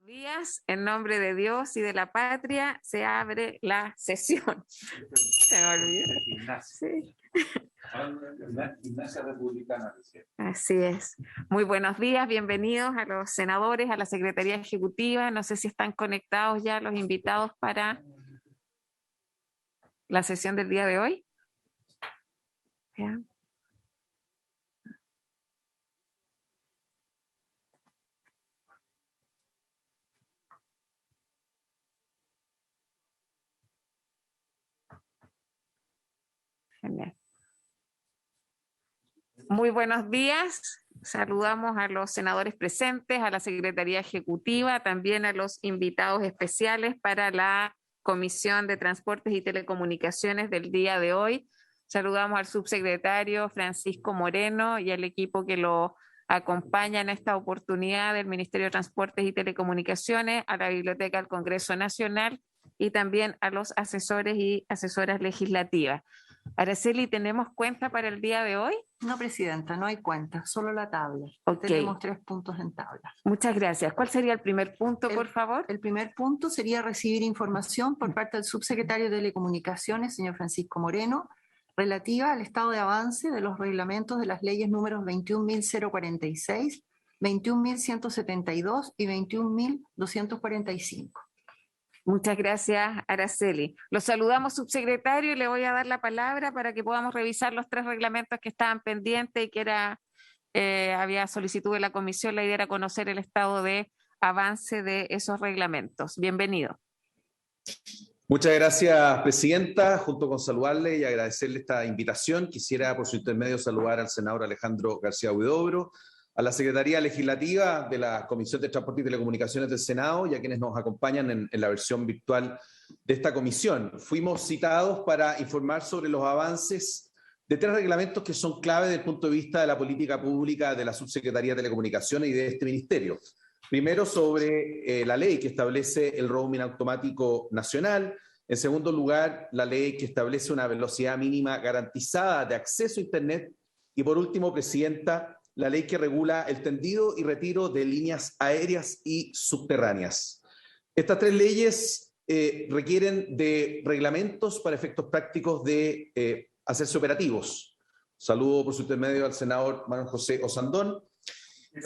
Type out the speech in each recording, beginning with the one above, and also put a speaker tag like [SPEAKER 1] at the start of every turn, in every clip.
[SPEAKER 1] Días, en nombre de Dios y de la patria, se abre la sesión. Se me olvidó. Sí.
[SPEAKER 2] Gimnasia Republicana.
[SPEAKER 1] Así es. Muy buenos días, bienvenidos a los senadores, a la Secretaría Ejecutiva. No sé si están conectados ya los invitados para la sesión del día de hoy. ¿Ya? Genial. Muy buenos días. Saludamos a los senadores presentes, a la Secretaría Ejecutiva, también a los invitados especiales para la Comisión de Transportes y Telecomunicaciones del día de hoy. Saludamos al subsecretario Francisco Moreno y al equipo que lo acompaña en esta oportunidad del Ministerio de Transportes y Telecomunicaciones, a la Biblioteca del Congreso Nacional y también a los asesores y asesoras legislativas. Araceli, ¿tenemos cuenta para el día de hoy?
[SPEAKER 3] No, presidenta, no hay cuenta, solo la tabla.
[SPEAKER 1] Okay.
[SPEAKER 3] Tenemos 3 puntos en tabla.
[SPEAKER 1] Muchas gracias. ¿Cuál sería el primer punto, por favor?
[SPEAKER 3] El primer punto sería recibir información por parte del subsecretario de Telecomunicaciones, señor Francisco Moreno, relativa al estado de avance de los reglamentos de las leyes números 21.046, 21.172 y 21.245.
[SPEAKER 1] Muchas gracias, Araceli. Los saludamos, subsecretario, y le voy a dar la palabra para que podamos revisar los 3 reglamentos que estaban pendientes y que había solicitud de la comisión. La idea era conocer el estado de avance de esos reglamentos. Bienvenido.
[SPEAKER 2] Muchas gracias, presidenta. Junto con saludarle y agradecerle esta invitación, quisiera por su intermedio saludar al senador Alejandro García Huidobro, a la Secretaría Legislativa de la Comisión de Transporte y Telecomunicaciones del Senado y a quienes nos acompañan en la versión virtual de esta comisión. Fuimos citados para informar sobre los avances de 3 reglamentos que son clave desde el punto de vista de la política pública de la Subsecretaría de Telecomunicaciones y de este ministerio. Primero, sobre la ley que establece el roaming automático nacional. En segundo lugar, la ley que establece una velocidad mínima garantizada de acceso a Internet. Y por último, presidenta, la ley que regula el tendido y retiro de líneas aéreas y subterráneas. Estas 3 leyes requieren de reglamentos para efectos prácticos de hacerse operativos. Saludo por su intermedio al senador Manuel José Osandón.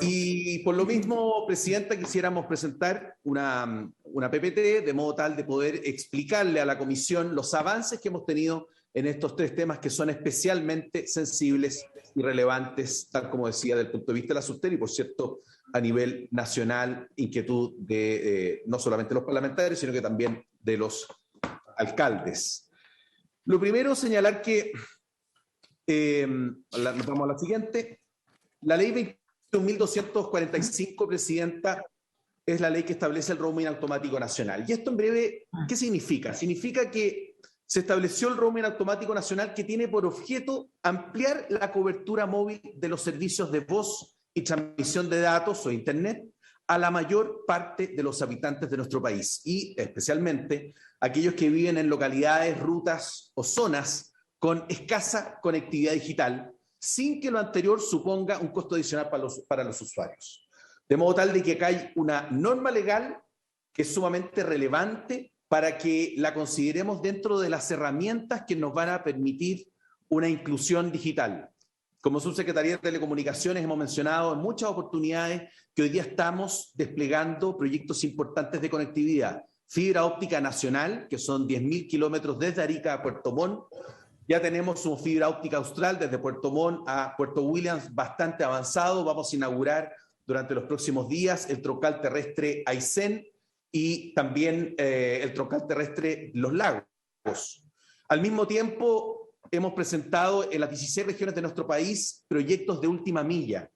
[SPEAKER 2] Y por lo mismo, presidenta, quisiéramos presentar una PPT de modo tal de poder explicarle a la comisión los avances que hemos tenido en estos 3 temas que son especialmente sensibles y relevantes, tal como decía, desde el punto de vista de la SUSTER y, por cierto, a nivel nacional, inquietud de no solamente los parlamentarios, sino que también de los alcaldes. Lo primero, señalar que, nos vamos a la siguiente, la ley 21.245, presidenta, es la ley que establece el roaming automático nacional. Y esto en breve, ¿qué significa? Significa que se estableció el roaming automático nacional que tiene por objeto ampliar la cobertura móvil de los servicios de voz y transmisión de datos o Internet a la mayor parte de los habitantes de nuestro país y especialmente aquellos que viven en localidades, rutas o zonas con escasa conectividad digital, sin que lo anterior suponga un costo adicional para los usuarios. De modo tal de que acá hay una norma legal que es sumamente relevante para que la consideremos dentro de las herramientas que nos van a permitir una inclusión digital. Como Subsecretaría de Telecomunicaciones hemos mencionado en muchas oportunidades que hoy día estamos desplegando proyectos importantes de conectividad. Fibra óptica nacional, que son 10.000 kilómetros desde Arica a Puerto Montt. Ya tenemos una fibra óptica austral desde Puerto Montt a Puerto Williams bastante avanzado. Vamos a inaugurar durante los próximos días el troncal terrestre Aysén y también el troncal terrestre Los Lagos. Al mismo tiempo, hemos presentado en las 16 regiones de nuestro país proyectos de última milla.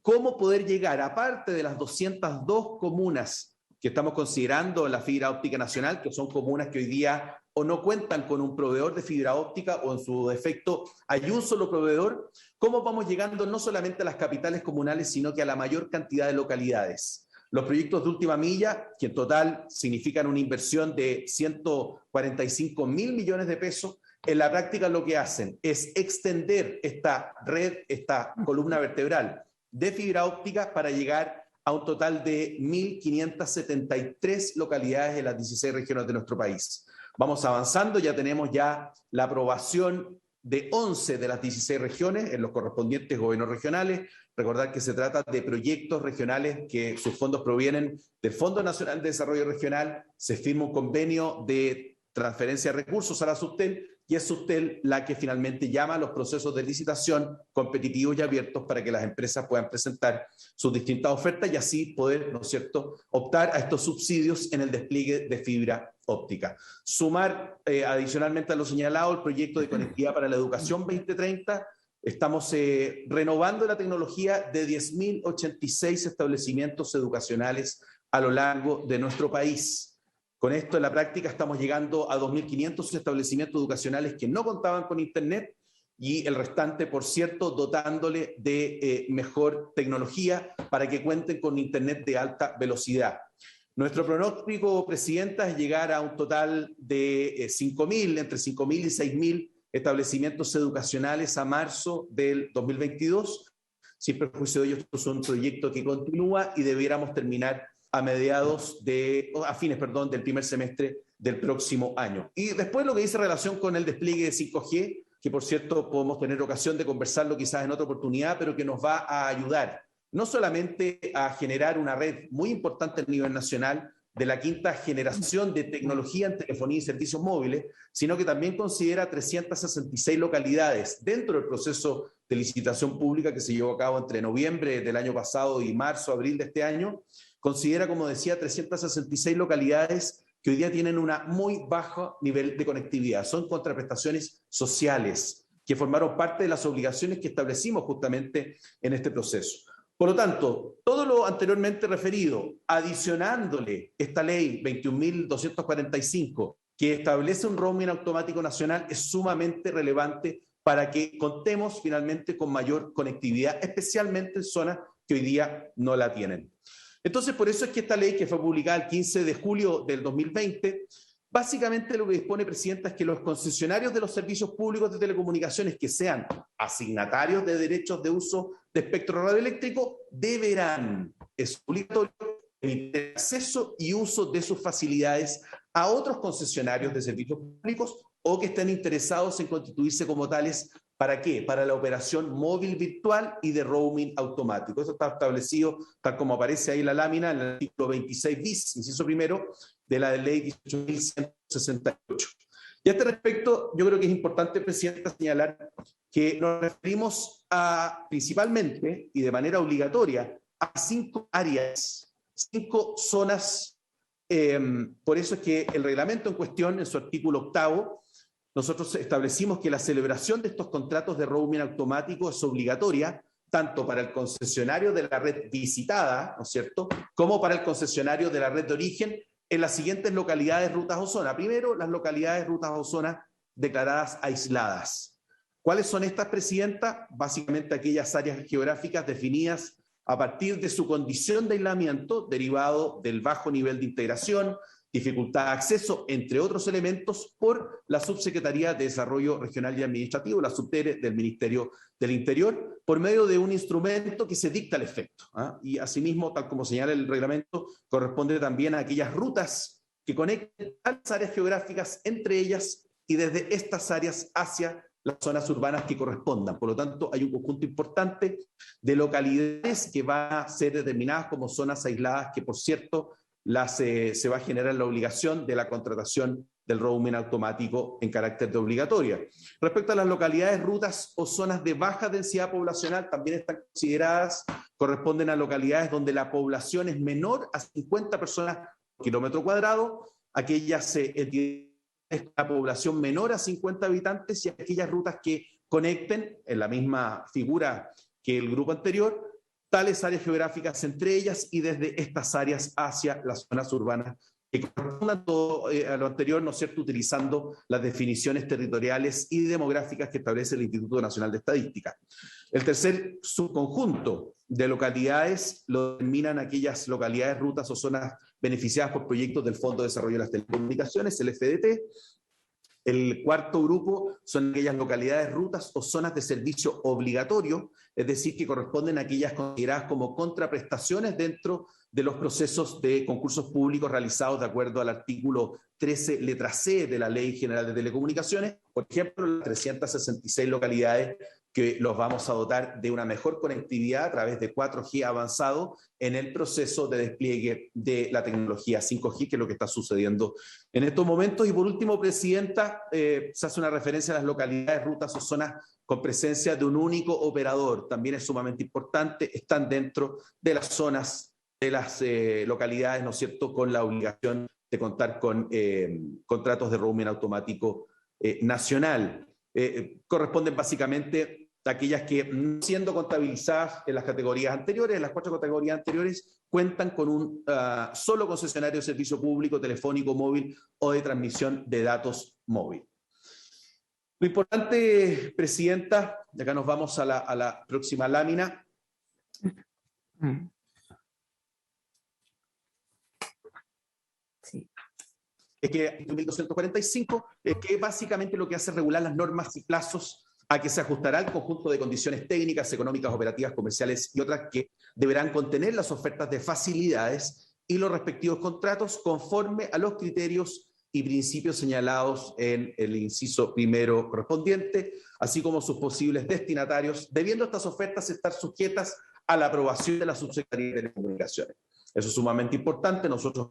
[SPEAKER 2] ¿Cómo poder llegar, aparte de las 202 comunas que estamos considerando en la fibra óptica nacional, que son comunas que hoy día o no cuentan con un proveedor de fibra óptica o en su defecto hay un solo proveedor? ¿Cómo vamos llegando no solamente a las capitales comunales, sino que a la mayor cantidad de localidades? Los proyectos de última milla, que en total significan una inversión de 145.000 millones de pesos, en la práctica lo que hacen es extender esta red, esta columna vertebral de fibra óptica para llegar a un total de 1.573 localidades en las 16 regiones de nuestro país. Vamos avanzando, ya tenemos ya la aprobación de 11 de las 16 regiones en los correspondientes gobiernos regionales. Recordar que se trata de proyectos regionales que sus fondos provienen del Fondo Nacional de Desarrollo Regional, se firma un convenio de transferencia de recursos a la Subtel y es Subtel la que finalmente llama a los procesos de licitación competitivos y abiertos para que las empresas puedan presentar sus distintas ofertas y así poder, ¿no es cierto?, optar a estos subsidios en el despliegue de fibra óptica. Sumar adicionalmente a lo señalado el proyecto de conectividad para la educación 2030. Estamos renovando la tecnología de 10.086 establecimientos educacionales a lo largo de nuestro país. Con esto, en la práctica, estamos llegando a 2.500 establecimientos educacionales que no contaban con Internet y el restante, por cierto, dotándole de mejor tecnología para que cuenten con Internet de alta velocidad. Nuestro pronóstico, Presidenta, es llegar a un total de entre 5.000 y 6.000 establecimientos educacionales a marzo del 2022. Sin perjuicio de ello, esto es un proyecto que continúa y debiéramos terminar a fines del primer semestre del próximo año. Y después lo que dice relación con el despliegue de 5G, que por cierto podemos tener ocasión de conversarlo quizás en otra oportunidad, pero que nos va a ayudar no solamente a generar una red muy importante a nivel nacional de la quinta generación de tecnología en telefonía y servicios móviles, sino que también considera 366 localidades dentro del proceso de licitación pública que se llevó a cabo entre noviembre del año pasado y marzo, abril de este año. Considera, como decía, 366 localidades que hoy día tienen un muy bajo nivel de conectividad. Son contraprestaciones sociales que formaron parte de las obligaciones que establecimos justamente en este proceso. Por lo tanto, todo lo anteriormente referido, adicionándole esta ley 21.245, que establece un roaming automático nacional, es sumamente relevante para que contemos finalmente con mayor conectividad, especialmente en zonas que hoy día no la tienen. Entonces, por eso es que esta ley, que fue publicada el 15 de julio del 2020, básicamente lo que dispone, Presidenta, es que los concesionarios de los servicios públicos de telecomunicaciones que sean asignatarios de derechos de uso de espectro radioeléctrico deberán, es obligatorio, permitir acceso y uso de sus facilidades a otros concesionarios de servicios públicos o que estén interesados en constituirse como tales. ¿Para qué? Para la operación móvil virtual y de roaming automático. Eso está establecido, tal como aparece ahí en la lámina, en el artículo 26 bis, inciso primero, de la ley 18.168. Y a este respecto, yo creo que es importante, Presidenta, señalar que nos referimos principalmente y de manera obligatoria a 5 áreas, 5 zonas. Por eso es que el reglamento en cuestión, en su artículo 8º, nosotros establecimos que la celebración de estos contratos de roaming automático es obligatoria, tanto para el concesionario de la red visitada, ¿no es cierto?, como para el concesionario de la red de origen en las siguientes localidades, rutas o zonas. Primero, las localidades, rutas o zonas declaradas aisladas. ¿Cuáles son estas, Presidenta? Básicamente aquellas áreas geográficas definidas a partir de su condición de aislamiento derivado del bajo nivel de integración, dificultad de acceso, entre otros elementos, por la Subsecretaría de Desarrollo Regional y Administrativo, la SUBTERE del Ministerio del Interior, por medio de un instrumento que se dicta al efecto. Y asimismo, tal como señala el reglamento, corresponde también a aquellas rutas que conecten a las áreas geográficas entre ellas y desde estas áreas hacia las zonas urbanas que correspondan. Por lo tanto, hay un conjunto importante de localidades que van a ser determinadas como zonas aisladas que, por cierto, se va a generar la obligación de la contratación del roaming automático en carácter de obligatoria. Respecto a las localidades, rutas o zonas de baja densidad poblacional, también están consideradas, corresponden a localidades donde la población es menor a 50 personas por kilómetro cuadrado, aquellas la población menor a 50 habitantes y aquellas rutas que conecten, en la misma figura que el grupo anterior, tales áreas geográficas entre ellas y desde estas áreas hacia las zonas urbanas que correspondan todo a lo anterior, ¿no es cierto?, utilizando las definiciones territoriales y demográficas que establece el Instituto Nacional de Estadística. El tercer subconjunto de localidades lo determinan aquellas localidades, rutas o zonas beneficiadas por proyectos del Fondo de Desarrollo de las Telecomunicaciones, el FDT, El cuarto grupo son aquellas localidades, rutas o zonas de servicio obligatorio, es decir, que corresponden a aquellas consideradas como contraprestaciones dentro de los procesos de concursos públicos realizados de acuerdo al artículo 13, letra C de la Ley General de Telecomunicaciones. Por ejemplo, las 366 localidades que los vamos a dotar de una mejor conectividad a través de 4G avanzado en el proceso de despliegue de la tecnología 5G, que es lo que está sucediendo en estos momentos. Y por último, Presidenta, se hace una referencia a las localidades, rutas o zonas con presencia de un único operador. También es sumamente importante, están dentro de las zonas de las localidades, ¿no es cierto?, con la obligación de contar con contratos de roaming automático nacional. Corresponden básicamente a aquellas que, siendo contabilizadas en las categorías anteriores, en las 4 categorías anteriores, cuentan con un solo concesionario de servicio público, telefónico, móvil o de transmisión de datos móvil. Lo importante, Presidenta, de acá nos vamos a la próxima lámina.
[SPEAKER 1] Sí.
[SPEAKER 2] Es que 1245, que básicamente lo que hace es regular las normas y plazos a que se ajustará el conjunto de condiciones técnicas, económicas, operativas, comerciales y otras que deberán contener las ofertas de facilidades y los respectivos contratos conforme a los criterios y principios señalados en el inciso primero correspondiente, así como sus posibles destinatarios, debiendo estas ofertas estar sujetas a la aprobación de la Subsecretaría de Telecomunicaciones. Eso es sumamente importante. Nosotros,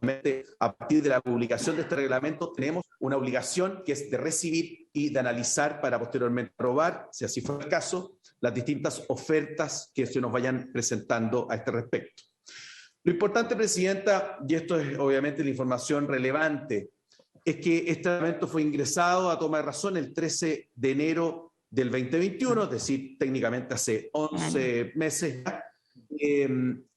[SPEAKER 2] a partir de la publicación de este reglamento, tenemos una obligación que es de recibir y de analizar para posteriormente aprobar, si así fue el caso, las distintas ofertas que se nos vayan presentando a este respecto. Lo importante, Presidenta, y esto es obviamente la información relevante, es que este reglamento fue ingresado a toma de razón el 13 de enero del 2021, es decir, técnicamente hace 11 meses ya,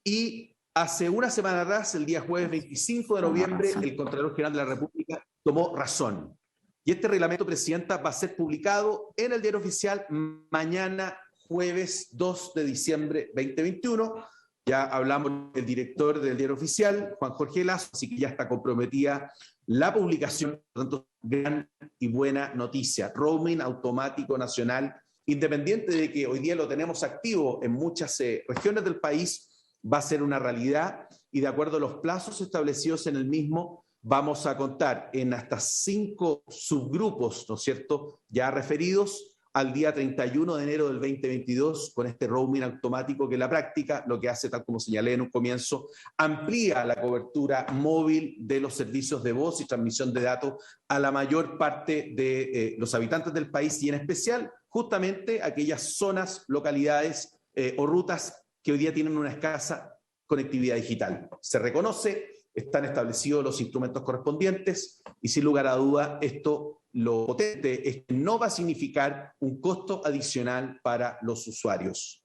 [SPEAKER 2] y hace una semana atrás, el día jueves 25 de noviembre, el Contralor General de la República tomó razón. Y este reglamento, Presidenta, va a ser publicado en el Diario Oficial mañana, jueves 2 de diciembre 2021. Ya hablamos del director del Diario Oficial, Juan Jorge Lazo, así que ya está comprometida la publicación. Por lo tanto, gran y buena noticia. Roaming automático nacional, independiente de que hoy día lo tenemos activo en muchas regiones del país, va a ser una realidad y de acuerdo a los plazos establecidos en el mismo, vamos a contar en hasta 5 subgrupos, ¿no es cierto?, ya referidos al día 31 de enero del 2022 con este roaming automático que en la práctica lo que hace, tal como señalé en un comienzo, amplía la cobertura móvil de los servicios de voz y transmisión de datos a la mayor parte de los habitantes del país y en especial justamente aquellas zonas, localidades o rutas que hoy día tienen una escasa conectividad digital. Se reconoce, están establecidos los instrumentos correspondientes y sin lugar a duda esto lo potente es que no va a significar un costo adicional para los usuarios.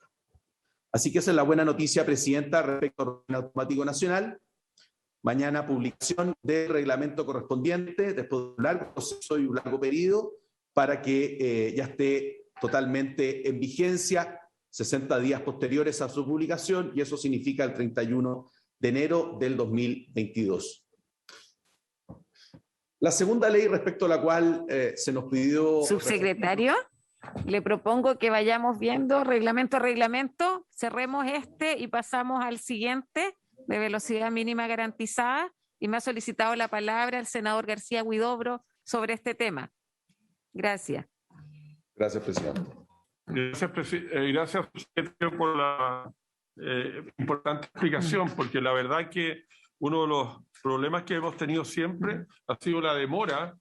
[SPEAKER 2] Así que esa es la buena noticia, Presidenta, respecto al roaming automático nacional. Mañana publicación del reglamento correspondiente después de un largo proceso y un largo periodo para que ya esté totalmente en vigencia 60 días posteriores a su publicación, y eso significa el 31 de enero del 2022. La segunda ley respecto a la cual se nos pidió...
[SPEAKER 1] Subsecretario, le propongo que vayamos viendo reglamento a reglamento, cerremos este y pasamos al siguiente de velocidad mínima garantizada, y me ha solicitado la palabra el senador García Huidobro sobre este tema. Gracias.
[SPEAKER 2] Gracias, Presidente.
[SPEAKER 4] Gracias por la importante explicación, porque la verdad que uno de los problemas que hemos tenido siempre ha sido la demora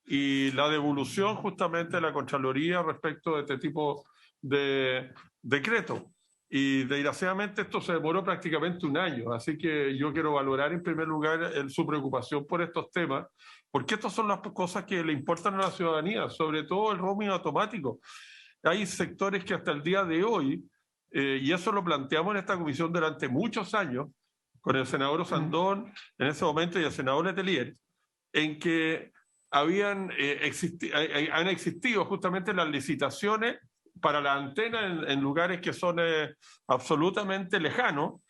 [SPEAKER 4] y la devolución justamente de la Contraloría respecto de este tipo de decreto. Y desgraciadamente esto se demoró prácticamente un año, así que yo quiero valorar en primer lugar su preocupación por estos temas, porque estas son las cosas que le importan a la ciudadanía, sobre todo el roaming automático. Hay sectores que hasta el día de hoy, y eso lo planteamos en esta comisión durante muchos años, con el senador Osandón en ese momento y el senador Letelier, en que han existido justamente las licitaciones para la antena en lugares que son absolutamente lejanos,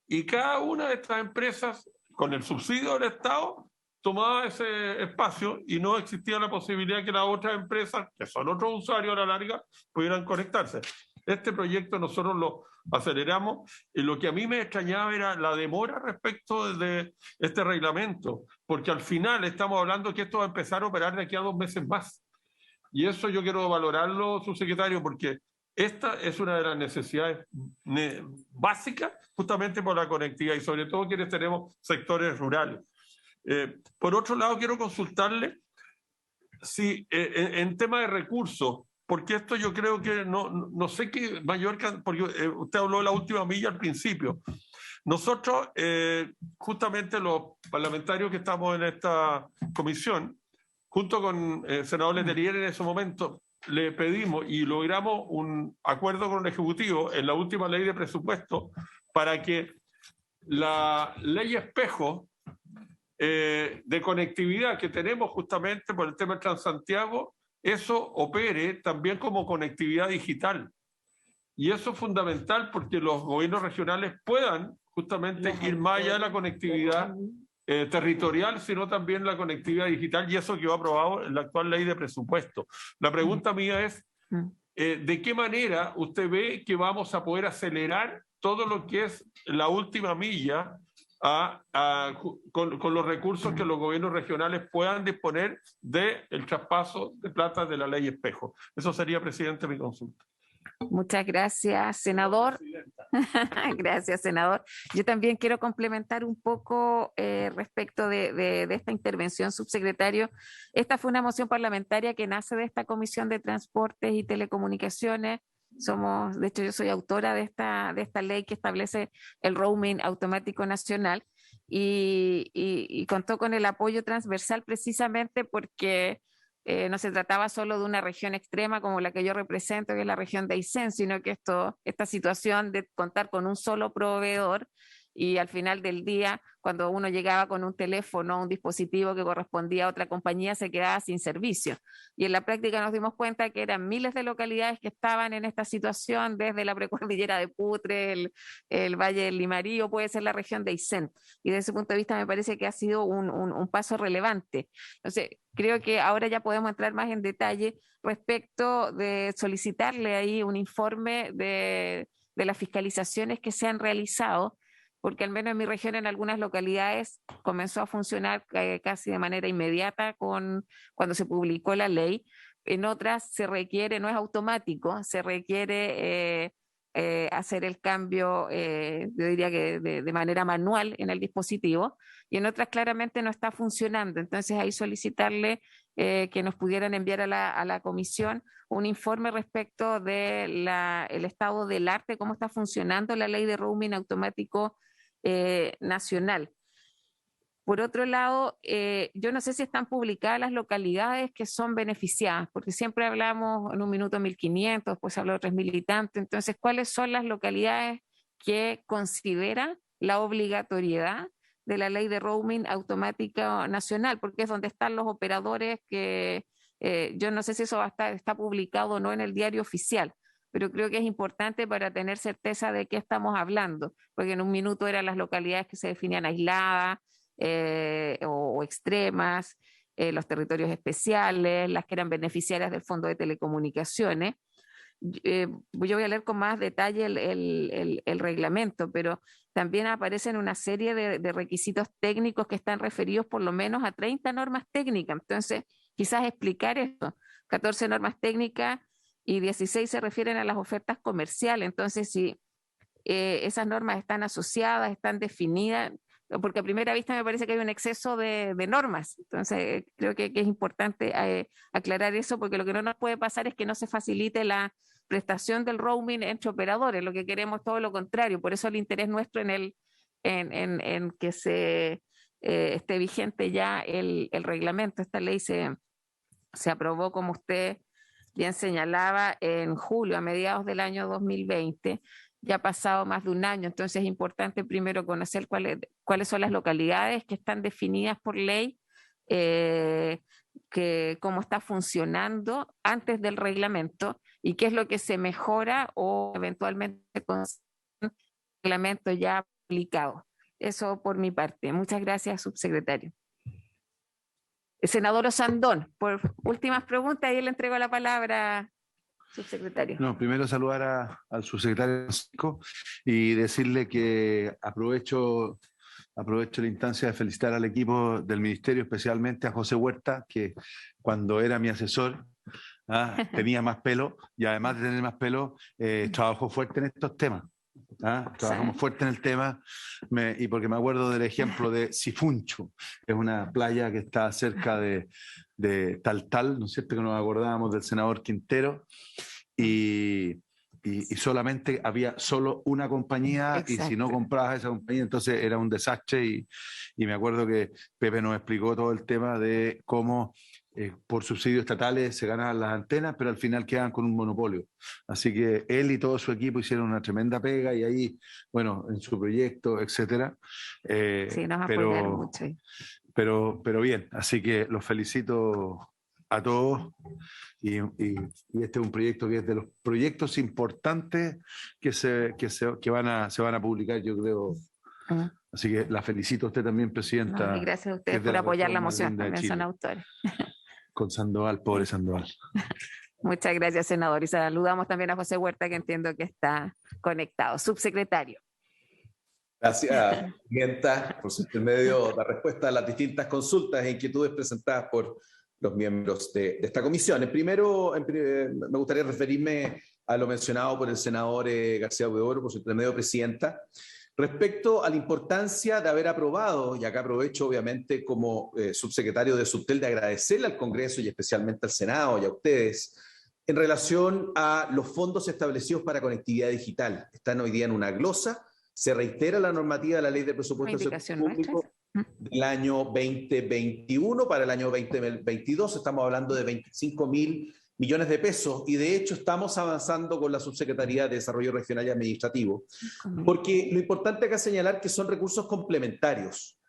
[SPEAKER 4] y cada una de estas empresas, con el subsidio del Estado, tomaba ese espacio y no existía la posibilidad que las otras empresas, que son otros usuarios a la larga, pudieran conectarse. Este proyecto nosotros lo aceleramos y lo que a mí me extrañaba era la demora respecto de este reglamento, porque al final estamos hablando que esto va a empezar a operar de aquí a 2 meses más. Y eso yo quiero valorarlo, subsecretario, porque esta es una de las necesidades básicas justamente por la conectividad y sobre todo quienes tenemos sectores rurales. Por otro lado, quiero consultarle si en tema de recursos, porque esto yo creo que no sé qué mayor, porque usted habló de la última milla al principio. Nosotros, justamente los parlamentarios que estamos en esta comisión, junto con el senador Letelier en ese momento, le pedimos y logramos un acuerdo con el Ejecutivo en la última ley de presupuesto para que la ley espejo de conectividad que tenemos justamente por el tema de Transantiago, eso opere también como conectividad digital. Y eso es fundamental porque los gobiernos regionales puedan justamente ir más allá de la conectividad territorial, sino también la conectividad digital, y eso quedó aprobado en la actual ley de presupuesto. La pregunta mía es, ¿de qué manera usted ve que vamos a poder acelerar todo lo que es la última milla con los recursos que los gobiernos regionales puedan disponer del traspaso de plata de la ley espejo? Eso sería, presidente, mi consulta.
[SPEAKER 1] Muchas gracias, senador. Gracias, senador. Yo también quiero complementar un poco respecto de esta intervención, subsecretario. Esta fue una moción parlamentaria que nace de esta Comisión de Transportes y Telecomunicaciones. De hecho, yo soy autora de esta ley que establece el roaming automático nacional y contó con el apoyo transversal precisamente porque no se trataba solo de una región extrema como la que yo represento, que es la región de Aysén, sino que esta situación de contar con un solo proveedor y al final del día, cuando uno llegaba con un teléfono, un dispositivo que correspondía a otra compañía, se quedaba sin servicio. Y en la práctica nos dimos cuenta que eran miles de localidades que estaban en esta situación, desde la precordillera de Putre, el Valle del Limarí, o puede ser la región de Aysén. Y desde ese punto de vista me parece que ha sido un paso relevante. Entonces, creo que ahora ya podemos entrar más en detalle respecto de solicitarle ahí un informe de las fiscalizaciones que se han realizado, porque al menos en mi región, en algunas localidades, comenzó a funcionar casi de manera inmediata cuando se publicó la ley. En otras se requiere, no es automático, se requiere hacer el cambio, yo diría que de manera manual en el dispositivo, y en otras claramente no está funcionando. Entonces ahí solicitarle que nos pudieran enviar a la comisión un informe respecto del estado del arte, cómo está funcionando la ley de roaming automático nacional. Por otro lado, yo no sé si están publicadas las localidades que son beneficiadas, porque siempre hablamos en un minuto 1.500, después se habló de 3.000 y tanto. Entonces, ¿cuáles son las localidades que consideran la obligatoriedad de la ley de roaming automática nacional? Porque es donde están los operadores que yo no sé si eso está publicado o no en el diario oficial, pero creo que es importante para tener certeza de qué estamos hablando, porque en un minuto eran las localidades que se definían aisladas o extremas, los territorios especiales, las que eran beneficiarias del Fondo de Telecomunicaciones. Yo voy a leer con más detalle el reglamento, pero también aparecen una serie de requisitos técnicos que están referidos por lo menos a 30 normas técnicas. Entonces, quizás explicar esto. 14 normas técnicas y 16 se refieren a las ofertas comerciales. Entonces, si esas normas están asociadas, están definidas, porque a primera vista me parece que hay un exceso de normas. Entonces, creo que es importante aclarar eso, porque lo que no nos puede pasar es que no se facilite la prestación del roaming entre operadores. Lo que queremos es todo lo contrario. Por eso el interés nuestro en que se esté vigente ya el reglamento. Esta ley se aprobó, como usted bien señalaba, en julio, a mediados del año 2020. Ya ha pasado más de un año, entonces es importante primero conocer cuáles son las localidades que están definidas por ley, cómo está funcionando antes del reglamento y qué es lo que se mejora o eventualmente con el reglamento ya aplicado. Eso por mi parte. Muchas gracias, subsecretario. Senador Osandón, por últimas preguntas, y le entrego la palabra, subsecretario.
[SPEAKER 5] No, primero saludar al subsecretario Francisco y decirle que aprovecho la instancia de felicitar al equipo del ministerio, especialmente a José Huerta, que cuando era mi asesor tenía más pelo y además de tener más pelo, trabajó fuerte en estos temas. Trabajamos fuerte en el tema y porque me acuerdo del ejemplo de Sifuncho, que es una playa que está cerca de Taltal, ¿no es cierto? Que nos acordábamos del senador Quintero y solamente había solo una compañía. Exacto. Y si no comprabas esa compañía entonces era un desastre y me acuerdo que Pepe nos explicó todo el tema de cómo por subsidios estatales se ganaban las antenas, pero al final quedaban con un monopolio. Así que él y todo su equipo hicieron una tremenda pega y ahí, bueno, en su proyecto, etcétera.
[SPEAKER 1] Sí, nos apoyaron mucho.
[SPEAKER 5] Pero bien, así que los felicito a todos y este es un proyecto que es de los proyectos importantes que se van a publicar, yo creo. Así que la felicito a usted también, Presidenta.
[SPEAKER 1] No, y gracias a ustedes por apoyar la moción, también son autores.
[SPEAKER 5] Con Sandoval, pobre Sandoval.
[SPEAKER 1] Muchas gracias, senador. Y saludamos también a José Huerta, que entiendo que está conectado. Subsecretario.
[SPEAKER 2] Gracias, Presidenta, por su intermedio la respuesta a las distintas consultas e inquietudes presentadas por los miembros de esta comisión. Primero, me gustaría referirme a lo mencionado por el senador García Huidobro, por su intermedio, Presidenta, respecto a la importancia de haber aprobado, y acá aprovecho obviamente como subsecretario de Subtel de agradecerle al Congreso y especialmente al Senado y a ustedes, en relación a los fondos establecidos para conectividad digital. Están hoy día en una glosa, se reitera la normativa de la Ley de Presupuesto del Sector Público del año 2021 para el año 2022, estamos hablando de 25.000 millones de pesos y de hecho estamos avanzando con la Subsecretaría de Desarrollo Regional y Administrativo, porque lo importante acá es señalar que son recursos complementarios.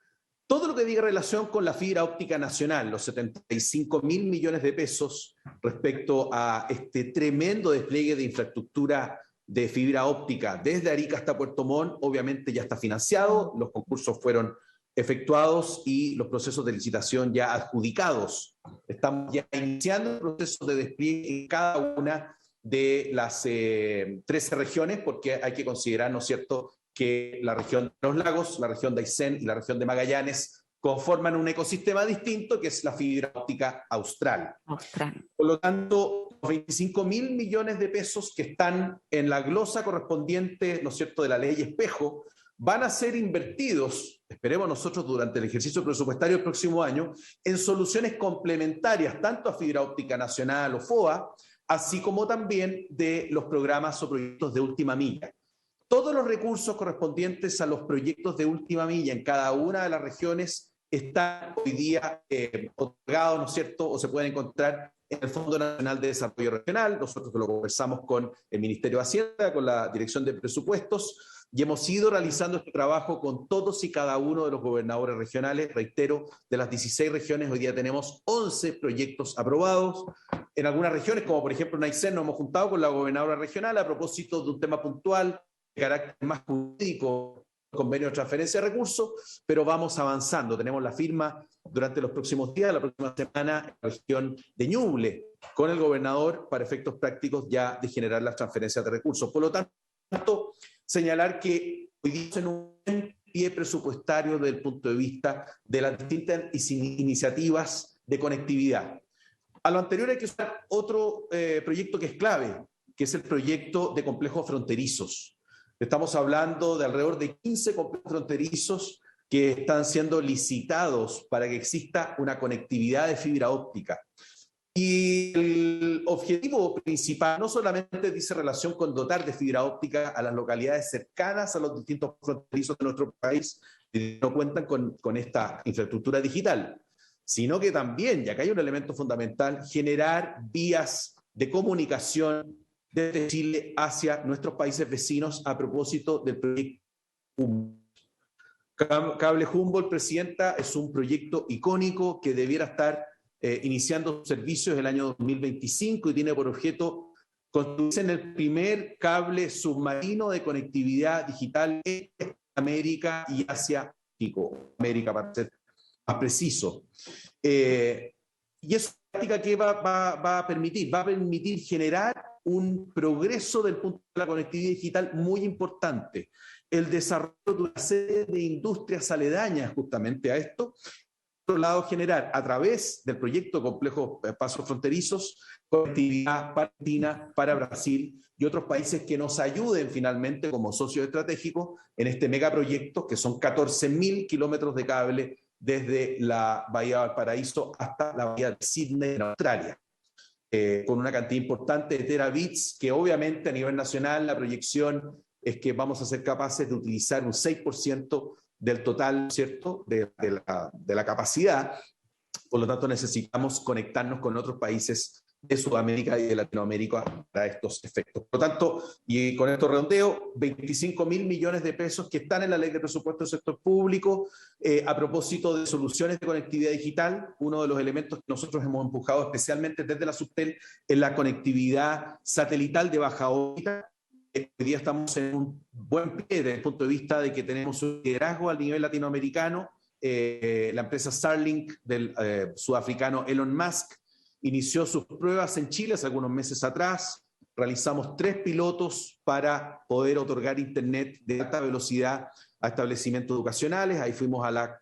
[SPEAKER 2] Todo lo que diga relación con la fibra óptica nacional, los 75.000 millones de pesos respecto a este tremendo despliegue de infraestructura de fibra óptica desde Arica hasta Puerto Montt, obviamente ya está financiado, los concursos fueron efectuados y los procesos de licitación ya adjudicados. Estamos ya iniciando el proceso de despliegue en cada una de las 13 regiones, porque hay que considerar, ¿no es cierto?, que la región de los lagos, la región de Aysén y la región de Magallanes conforman un ecosistema distinto que es la fibra óptica austral. Por lo tanto, los 25.000 millones de pesos que están en la glosa correspondiente, ¿no es cierto?, de la ley espejo, van a ser invertidos, esperemos nosotros, durante el ejercicio presupuestario del próximo año, en soluciones complementarias, tanto a fibra óptica nacional o FOA, así como también de los programas o proyectos de última milla. Todos los recursos correspondientes a los proyectos de última milla en cada una de las regiones están hoy día otorgados, ¿no es cierto?, o se pueden encontrar en el Fondo Nacional de Desarrollo Regional. Nosotros lo conversamos con el Ministerio de Hacienda, con la Dirección de Presupuestos, y hemos ido realizando este trabajo con todos y cada uno de los gobernadores regionales. Reitero, de las 16 regiones, hoy día tenemos 11 proyectos aprobados. En algunas regiones, como por ejemplo en Aysén, nos hemos juntado con la gobernadora regional a propósito de un tema puntual de carácter más jurídico, convenio de transferencia de recursos, pero vamos avanzando. Tenemos la firma durante los próximos días, la próxima semana, en la región de Ñuble, con el gobernador para efectos prácticos ya de generar las transferencias de recursos. Por lo tanto, señalar que hoy día en un pie presupuestario desde el punto de vista de las distintas iniciativas de conectividad. A lo anterior hay que usar otro proyecto que es clave, que es el proyecto de complejos fronterizos. Estamos hablando de alrededor de 15 complejos fronterizos que están siendo licitados para que exista una conectividad de fibra óptica. Y el objetivo principal no solamente dice relación con dotar de fibra óptica a las localidades cercanas a los distintos fronterizos de nuestro país que no cuentan con esta infraestructura digital, sino que también, y acá hay un elemento fundamental, generar vías de comunicación desde Chile hacia nuestros países vecinos a propósito del proyecto Humboldt. Cable Humboldt, Presidenta, es un proyecto icónico que debiera estar iniciando servicios el año 2025 y tiene por objeto construirse en el primer cable submarino de conectividad digital en América y Asia, América para ser preciso. Y es una práctica que va a permitir generar un progreso del punto de la conectividad digital muy importante. El desarrollo de una serie de industrias aledañas justamente a esto. Por otro lado, generar a través del proyecto Complejo Pasos Fronterizos conectividad para Argentina, para Brasil y otros países que nos ayuden finalmente como socios estratégicos en este megaproyecto, que son 14.000 kilómetros de cable desde la Bahía de Valparaíso hasta la Bahía de Sídney en Australia, con una cantidad importante de terabits, que obviamente a nivel nacional la proyección es que vamos a ser capaces de utilizar un 6% del total, ¿cierto?, de la capacidad. Por lo tanto, necesitamos conectarnos con otros países de Sudamérica y de Latinoamérica para estos efectos. Por lo tanto, y con esto redondeo, 25.000 millones de pesos que están en la ley de presupuesto del sector público a propósito de soluciones de conectividad digital. Uno de los elementos que nosotros hemos empujado especialmente desde la Subtel es la conectividad satelital de baja órbita. Hoy día estamos en un buen pie desde el punto de vista de que tenemos un liderazgo al nivel latinoamericano. La empresa Starlink del sudafricano Elon Musk inició sus pruebas en Chile hace algunos meses atrás. Realizamos 3 pilotos para poder otorgar internet de alta velocidad a establecimientos educacionales. Ahí fuimos a la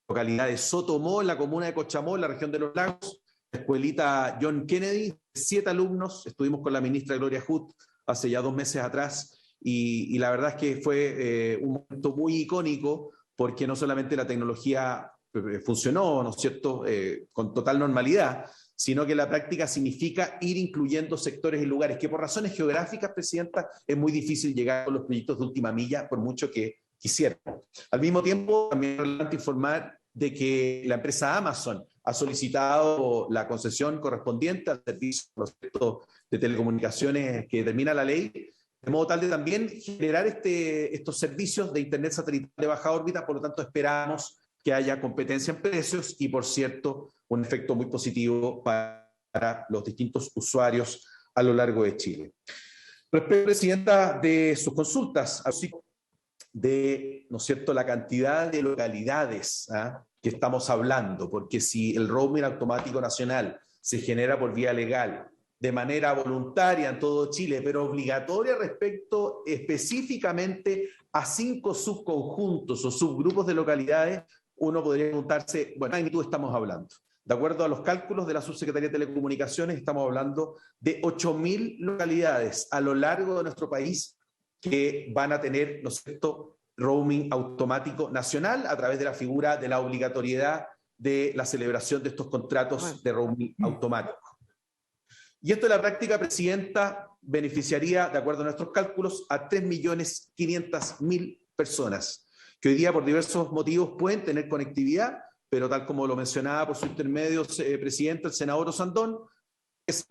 [SPEAKER 2] localidad de Sotomó, en la comuna de Cochamó, en la región de Los Lagos, la escuelita John Kennedy, 7 alumnos. Estuvimos con la ministra Gloria Hood hace ya 2 meses atrás y la verdad es que fue un momento muy icónico, porque no solamente la tecnología funcionó, ¿no es cierto?, con total normalidad, sino que la práctica significa ir incluyendo sectores y lugares que por razones geográficas, Presidenta, es muy difícil llegar con los proyectos de última milla, por mucho que quisieran. Al mismo tiempo, también es relevante informar de que la empresa Amazon ha solicitado la concesión correspondiente al servicio de telecomunicaciones que determina la ley, de modo tal de también generar estos servicios de Internet satelital de baja órbita. Por lo tanto, esperamos que haya competencia en precios y, por cierto, un efecto muy positivo para los distintos usuarios a lo largo de Chile. Respecto, Presidenta, de sus consultas, de, ¿no es cierto?, la cantidad de localidades que estamos hablando, porque si el roaming automático nacional se genera por vía legal, de manera voluntaria en todo Chile, pero obligatoria respecto específicamente a 5 subconjuntos o subgrupos de localidades, uno podría preguntarse, bueno, ¿de qué magnitud estamos hablando? De acuerdo a los cálculos de la Subsecretaría de Telecomunicaciones, estamos hablando de 8.000 localidades a lo largo de nuestro país que van a tener, ¿no es cierto?, roaming automático nacional a través de la figura de la obligatoriedad de la celebración de estos contratos de roaming automático. Y esto en la práctica, Presidenta, beneficiaría, de acuerdo a nuestros cálculos, a 3.500.000 personas que hoy día por diversos motivos pueden tener conectividad, pero tal como lo mencionaba por su intermedio, Presidente, el senador Osandón, es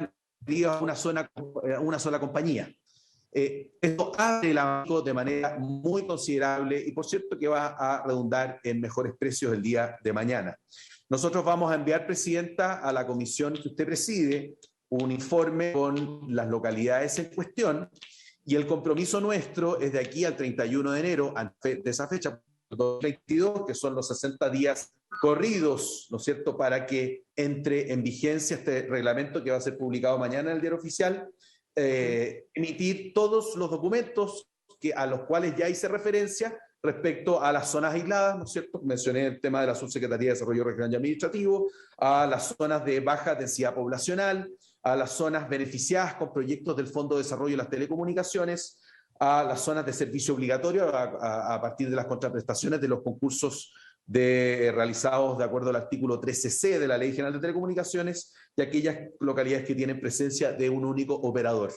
[SPEAKER 2] una sola compañía. Esto abre el abanico de manera muy considerable y, por cierto, que va a redundar en mejores precios el día de mañana. Nosotros vamos a enviar, Presidenta, a la comisión que usted preside un informe con las localidades en cuestión, y el compromiso nuestro es de aquí al 31 de enero, de esa fecha, 2022, que son los 60 días corridos, ¿no es cierto?, para que entre en vigencia este reglamento que va a ser publicado mañana en el Diario Oficial, emitir todos los documentos a los cuales ya hice referencia respecto a las zonas aisladas, ¿no es cierto? Mencioné el tema de la Subsecretaría de Desarrollo Regional y Administrativo, a las zonas de baja densidad poblacional, a las zonas beneficiadas con proyectos del Fondo de Desarrollo de las Telecomunicaciones, a las zonas de servicio obligatorio a partir de las contraprestaciones de los concursos realizados de acuerdo al artículo 13C de la Ley General de Telecomunicaciones, y aquellas localidades que tienen presencia de un único operador.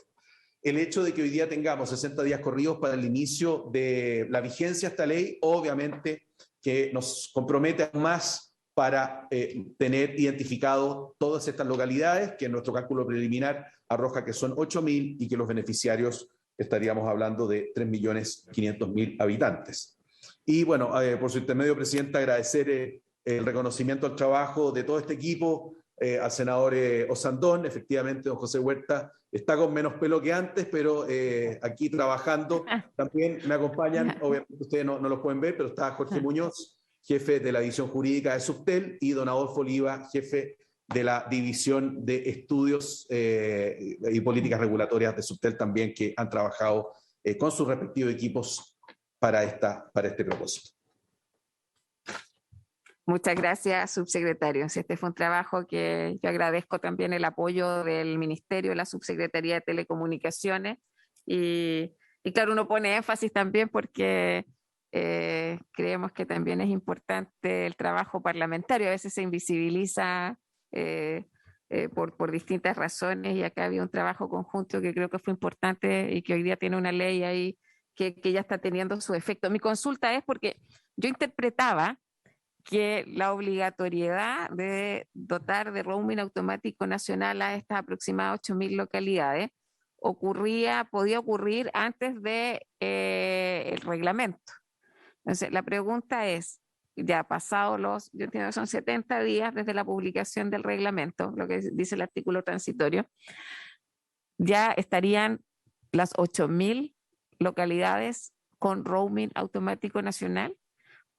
[SPEAKER 2] El hecho de que hoy día tengamos 60 días corridos para el inicio de la vigencia de esta ley, obviamente que nos compromete aún más para tener identificado todas estas localidades, que en nuestro cálculo preliminar arroja que son 8.000 y que los beneficiarios estaríamos hablando de 3.500.000 habitantes. Y bueno, por su intermedio, Presidenta, agradecer el reconocimiento al trabajo de todo este equipo, al senador Osandón. Efectivamente, don José Huerta está con menos pelo que antes, pero aquí trabajando. También me acompañan, obviamente ustedes no los pueden ver, pero está Jorge Muñoz, jefe de la división jurídica de Subtel, y don Adolfo Oliva, jefe de la división de estudios y políticas regulatorias de Subtel también, que han trabajado con sus respectivos equipos para este propósito.
[SPEAKER 1] Muchas gracias, subsecretario. Este fue un trabajo que yo agradezco también el apoyo del Ministerio, de la Subsecretaría de Telecomunicaciones, y claro, uno pone énfasis también porque creemos que también es importante el trabajo parlamentario. A veces se invisibiliza por distintas razones, y acá había un trabajo conjunto que creo que fue importante y que hoy día tiene una ley ahí que ya está teniendo su efecto. Mi consulta es porque yo interpretaba que la obligatoriedad de dotar de roaming automático nacional a estas aproximadas 8.000 localidades podía ocurrir antes de el reglamento. Entonces, la pregunta es, ya pasados yo entiendo que son 70 días desde la publicación del reglamento, lo que dice el artículo transitorio, ya estarían las 8.000 localidades con roaming automático nacional.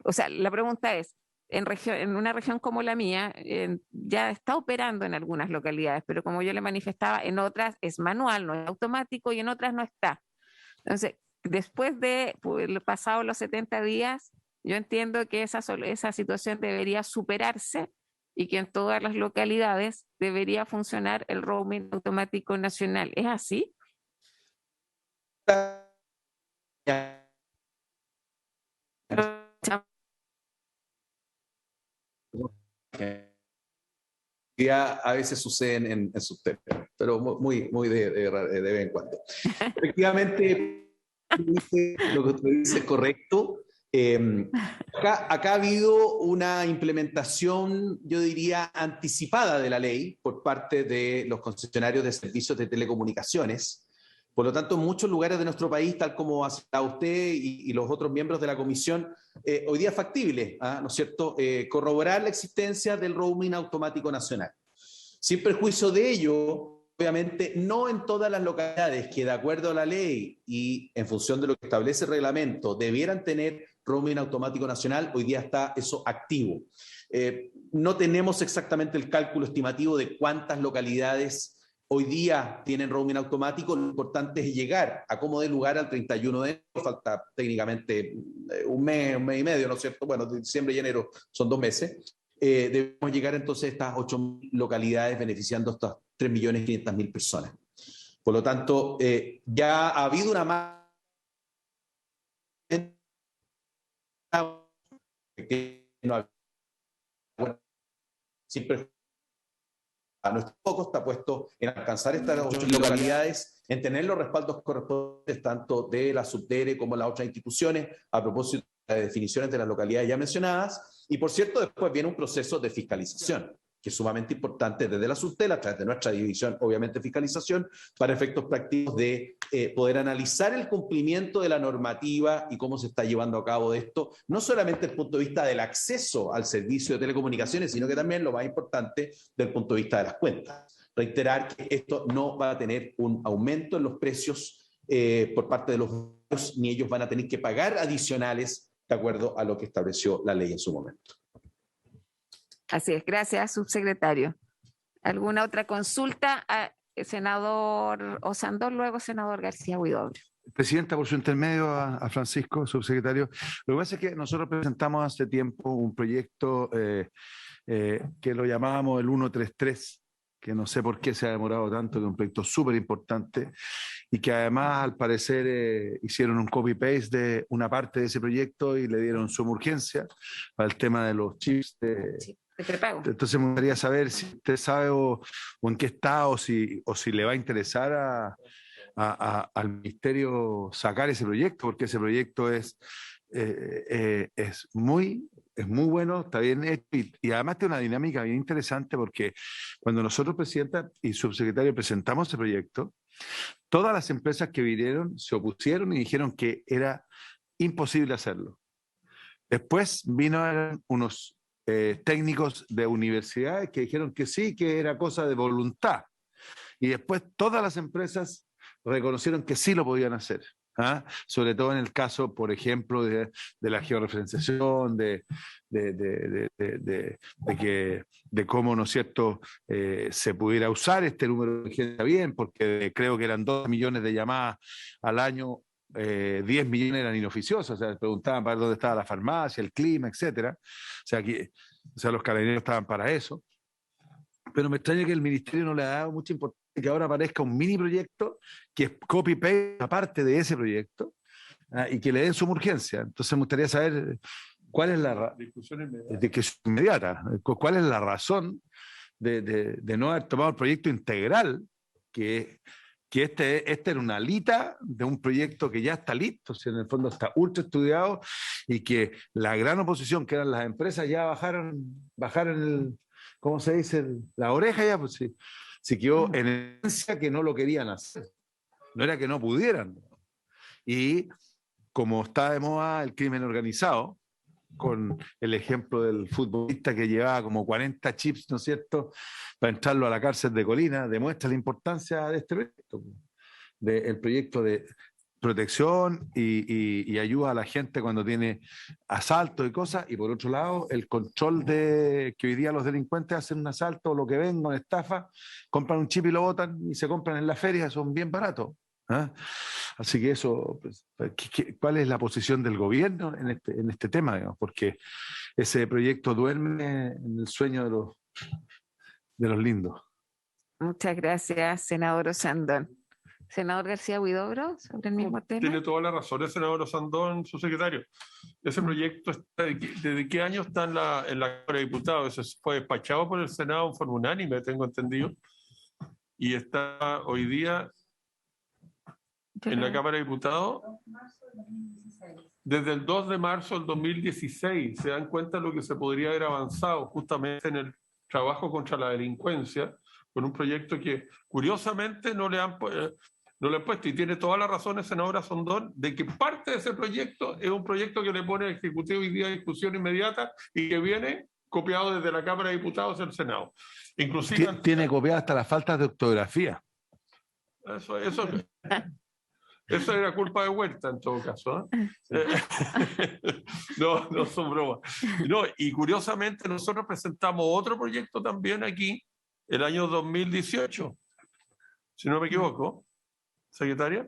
[SPEAKER 1] O sea, la pregunta es, en una región como la mía, ya está operando en algunas localidades, pero como yo le manifestaba, en otras es manual, no es automático, y en otras no está. Entonces, después de pasados los 70 días, yo entiendo que esa situación debería superarse y que en todas las localidades debería funcionar el roaming automático nacional. ¿Es así?
[SPEAKER 2] A veces suceden en Subtel, pero muy de vez en cuando. Efectivamente, lo que usted dice es correcto. Acá ha habido una implementación, yo diría, anticipada de la ley por parte de los concesionarios de servicios de telecomunicaciones. Por lo tanto, en muchos lugares de nuestro país, tal como ha citado usted y los otros miembros de la comisión, hoy día es factible, ¿no es cierto?, corroborar la existencia del roaming automático nacional. Sin perjuicio de ello, obviamente, no en todas las localidades que, de acuerdo a la ley y en función de lo que establece el reglamento, debieran tener roaming automático nacional, hoy día está eso activo. No tenemos exactamente el cálculo estimativo de cuántas localidades hoy día tienen roaming automático. Lo importante es llegar a cómo dé lugar al 31 de enero, falta técnicamente un mes y medio, ¿no es cierto? Bueno, de diciembre y enero son 2 meses. Debemos llegar entonces a estas 8.000 localidades beneficiando a estas 3.500.000 personas. Por lo tanto, ya ha habido una más que no ha... siempre a nuestro foco está puesto en alcanzar estas 8 localidades, en tener los respaldos correspondientes tanto de la Subdere como las otras instituciones a propósito de las definiciones de las localidades ya mencionadas. Y por cierto, después viene un proceso de fiscalización, que es sumamente importante desde la Subtel, a través de nuestra división, obviamente, fiscalización, para efectos prácticos de poder analizar el cumplimiento de la normativa y cómo se está llevando a cabo de esto, no solamente desde el punto de vista del acceso al servicio de telecomunicaciones, sino que también, lo más importante, desde el punto de vista de las cuentas. Reiterar que esto no va a tener un aumento en los precios por parte de los usuarios, ni ellos van a tener que pagar adicionales de acuerdo a lo que estableció la ley en su momento.
[SPEAKER 1] Así es, gracias, subsecretario. ¿Alguna otra consulta? Senador Osandón, luego senador García Huidobro.
[SPEAKER 5] Presidenta, por su intermedio a Francisco, subsecretario. Lo que pasa es que nosotros presentamos hace tiempo un proyecto que lo llamábamos el 133, que no sé por qué se ha demorado tanto, que es un proyecto súper importante y que además al parecer hicieron un copy-paste de una parte de ese proyecto y le dieron suma urgencia para el tema de los chips de
[SPEAKER 1] prepago.
[SPEAKER 5] Entonces me gustaría saber si usted sabe o en qué está o si le va a interesar al Ministerio sacar ese proyecto, porque ese proyecto es muy bueno, está bien hecho y además tiene una dinámica bien interesante porque cuando nosotros, presidenta y subsecretario, presentamos ese proyecto, todas las empresas que vinieron se opusieron y dijeron que era imposible hacerlo. Después vino unos técnicos de universidades que dijeron que sí, que era cosa de voluntad. Y después todas las empresas reconocieron que sí lo podían hacer. Sobre todo en el caso, por ejemplo, de la georreferenciación, de cómo, ¿no es cierto?, se pudiera usar este número de emergencia bien, porque creo que eran 2 millones de llamadas al año, 10 millones eran inoficiosas, o sea, preguntaban para dónde estaba la farmacia, el clima, etcétera. O sea, los carabineros estaban para eso. Pero me extraña que el ministerio no le ha dado mucha importancia, que ahora aparezca un mini proyecto que es copy-paste aparte de ese proyecto, y que le den suma urgencia. Entonces me gustaría saber cuál es la cuál es la razón de no haber tomado el proyecto integral, que este era una alita de un proyecto que ya está listo, o sea, en el fondo está ultra estudiado, y que la gran oposición, que eran las empresas, ya bajaron ¿cómo se dice? La oreja ya, pues sí. Se quedó en evidencia que no lo querían hacer. No era que no pudieran. Y como está de moda el crimen organizado, con el ejemplo del futbolista que llevaba como 40 chips, ¿no es cierto?, para entrarlo a la cárcel de Colina, demuestra la importancia de este proyecto, del proyecto de protección y ayuda a la gente cuando tiene asaltos y cosas, y por otro lado el control de que hoy día los delincuentes hacen un asalto o lo que venga, una estafa, compran un chip y lo botan y se compran en la feria, son bien baratos. Así que eso, pues, ¿cuál es la posición del gobierno en este tema? Digamos? Porque ese proyecto duerme en el sueño de los lindos.
[SPEAKER 1] Muchas gracias, senador Osandón. Senador García Huidobro, sobre el mismo tema.
[SPEAKER 4] Tiene toda la razón el senador Osandón, su secretario. Ese proyecto, ¿desde qué año está en la Cámara de Diputados? Ese fue despachado por el Senado en forma unánime, tengo entendido, y está hoy día en la Cámara de Diputados desde el 2 de marzo del 2016. Se dan cuenta de lo que se podría haber avanzado justamente en el trabajo contra la delincuencia, con un proyecto que curiosamente no le han puesto, y tiene toda la razón el senador Osandón, de que parte de ese proyecto es un proyecto que le pone al Ejecutivo hoy día a discusión inmediata y que viene copiado desde la Cámara de Diputados del Senado. Inclusive
[SPEAKER 5] tiene copiada hasta las faltas de ortografía.
[SPEAKER 4] Eso era culpa de Huerta en todo caso. No son bromas. No, y curiosamente nosotros presentamos otro proyecto también aquí el año 2018, si no me equivoco, secretaria.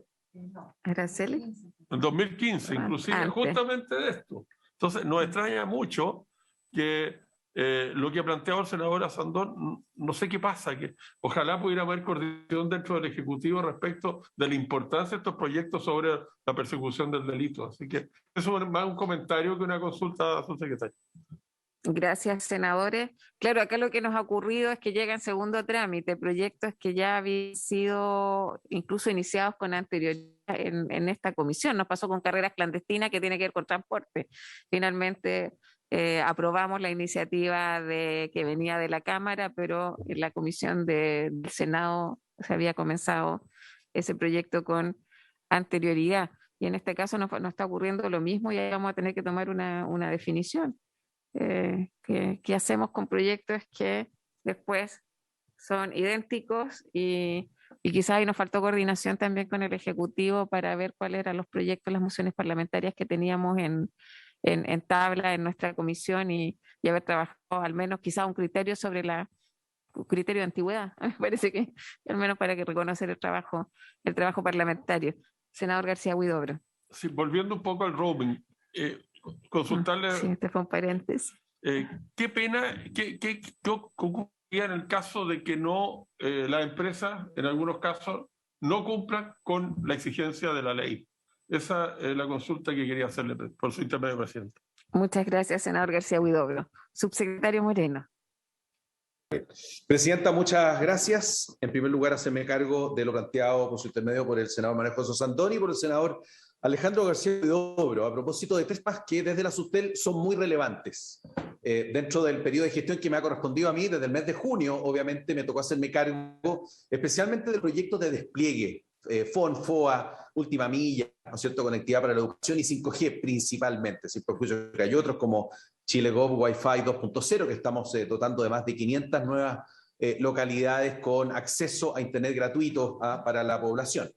[SPEAKER 1] Araceli.
[SPEAKER 4] En 2015, inclusive,
[SPEAKER 1] antes.
[SPEAKER 4] justamente de esto. Entonces, nos extraña mucho que lo que ha planteado el senador Osandón, no sé qué pasa, que ojalá pudiera haber coordinación dentro del Ejecutivo respecto de la importancia de estos proyectos sobre la persecución del delito. Así que eso es más un comentario que una consulta a su secretario.
[SPEAKER 1] Gracias, senadores. Claro, acá lo que nos ha ocurrido es que llega en segundo trámite proyectos que ya habían sido incluso iniciados con anterioridad en esta comisión. Nos pasó con carreras clandestinas, que tiene que ver con transporte. Finalmente aprobamos la iniciativa que venía de la Cámara, pero en la comisión del Senado se había comenzado ese proyecto con anterioridad. Y en este caso nos está ocurriendo lo mismo, y ahí vamos a tener que tomar una definición. ¿Qué hacemos con proyectos que después son idénticos y quizás ahí nos faltó coordinación también con el Ejecutivo para ver cuáles eran los proyectos, las mociones parlamentarias que teníamos en tabla en nuestra comisión y haber trabajado al menos quizás un criterio sobre un criterio de antigüedad, me parece que al menos para que reconocer el trabajo parlamentario. Senador García Huidobro.
[SPEAKER 4] Sí, volviendo un poco al roaming, consultarle.
[SPEAKER 1] Sí, este fue un paréntesis.
[SPEAKER 4] Qué pena, ¿qué ocurriría en el caso de que las empresas, en algunos casos, no cumplan con la exigencia de la ley? Esa es la consulta que quería hacerle por su intermedio, presidente.
[SPEAKER 1] Muchas gracias, senador García Huidobro. Subsecretario Moreno.
[SPEAKER 2] Presidenta, muchas gracias. En primer lugar, hacerme cargo de lo planteado por su intermedio por el senador María José Osandón y por el senador Alejandro García Huidobro, a propósito de 3 temas que desde la SUSTEL son muy relevantes. Dentro del periodo de gestión que me ha correspondido a mí, desde el mes de junio, obviamente me tocó hacerme cargo especialmente del proyecto de despliegue, FON, FOA, Última Milla, ¿no es cierto?, conectividad para la educación y 5G principalmente, sin perjuicio que hay otros como ChileGov, Wi-Fi 2.0, que estamos dotando de más de 500 nuevas localidades con acceso a Internet gratuito para la población.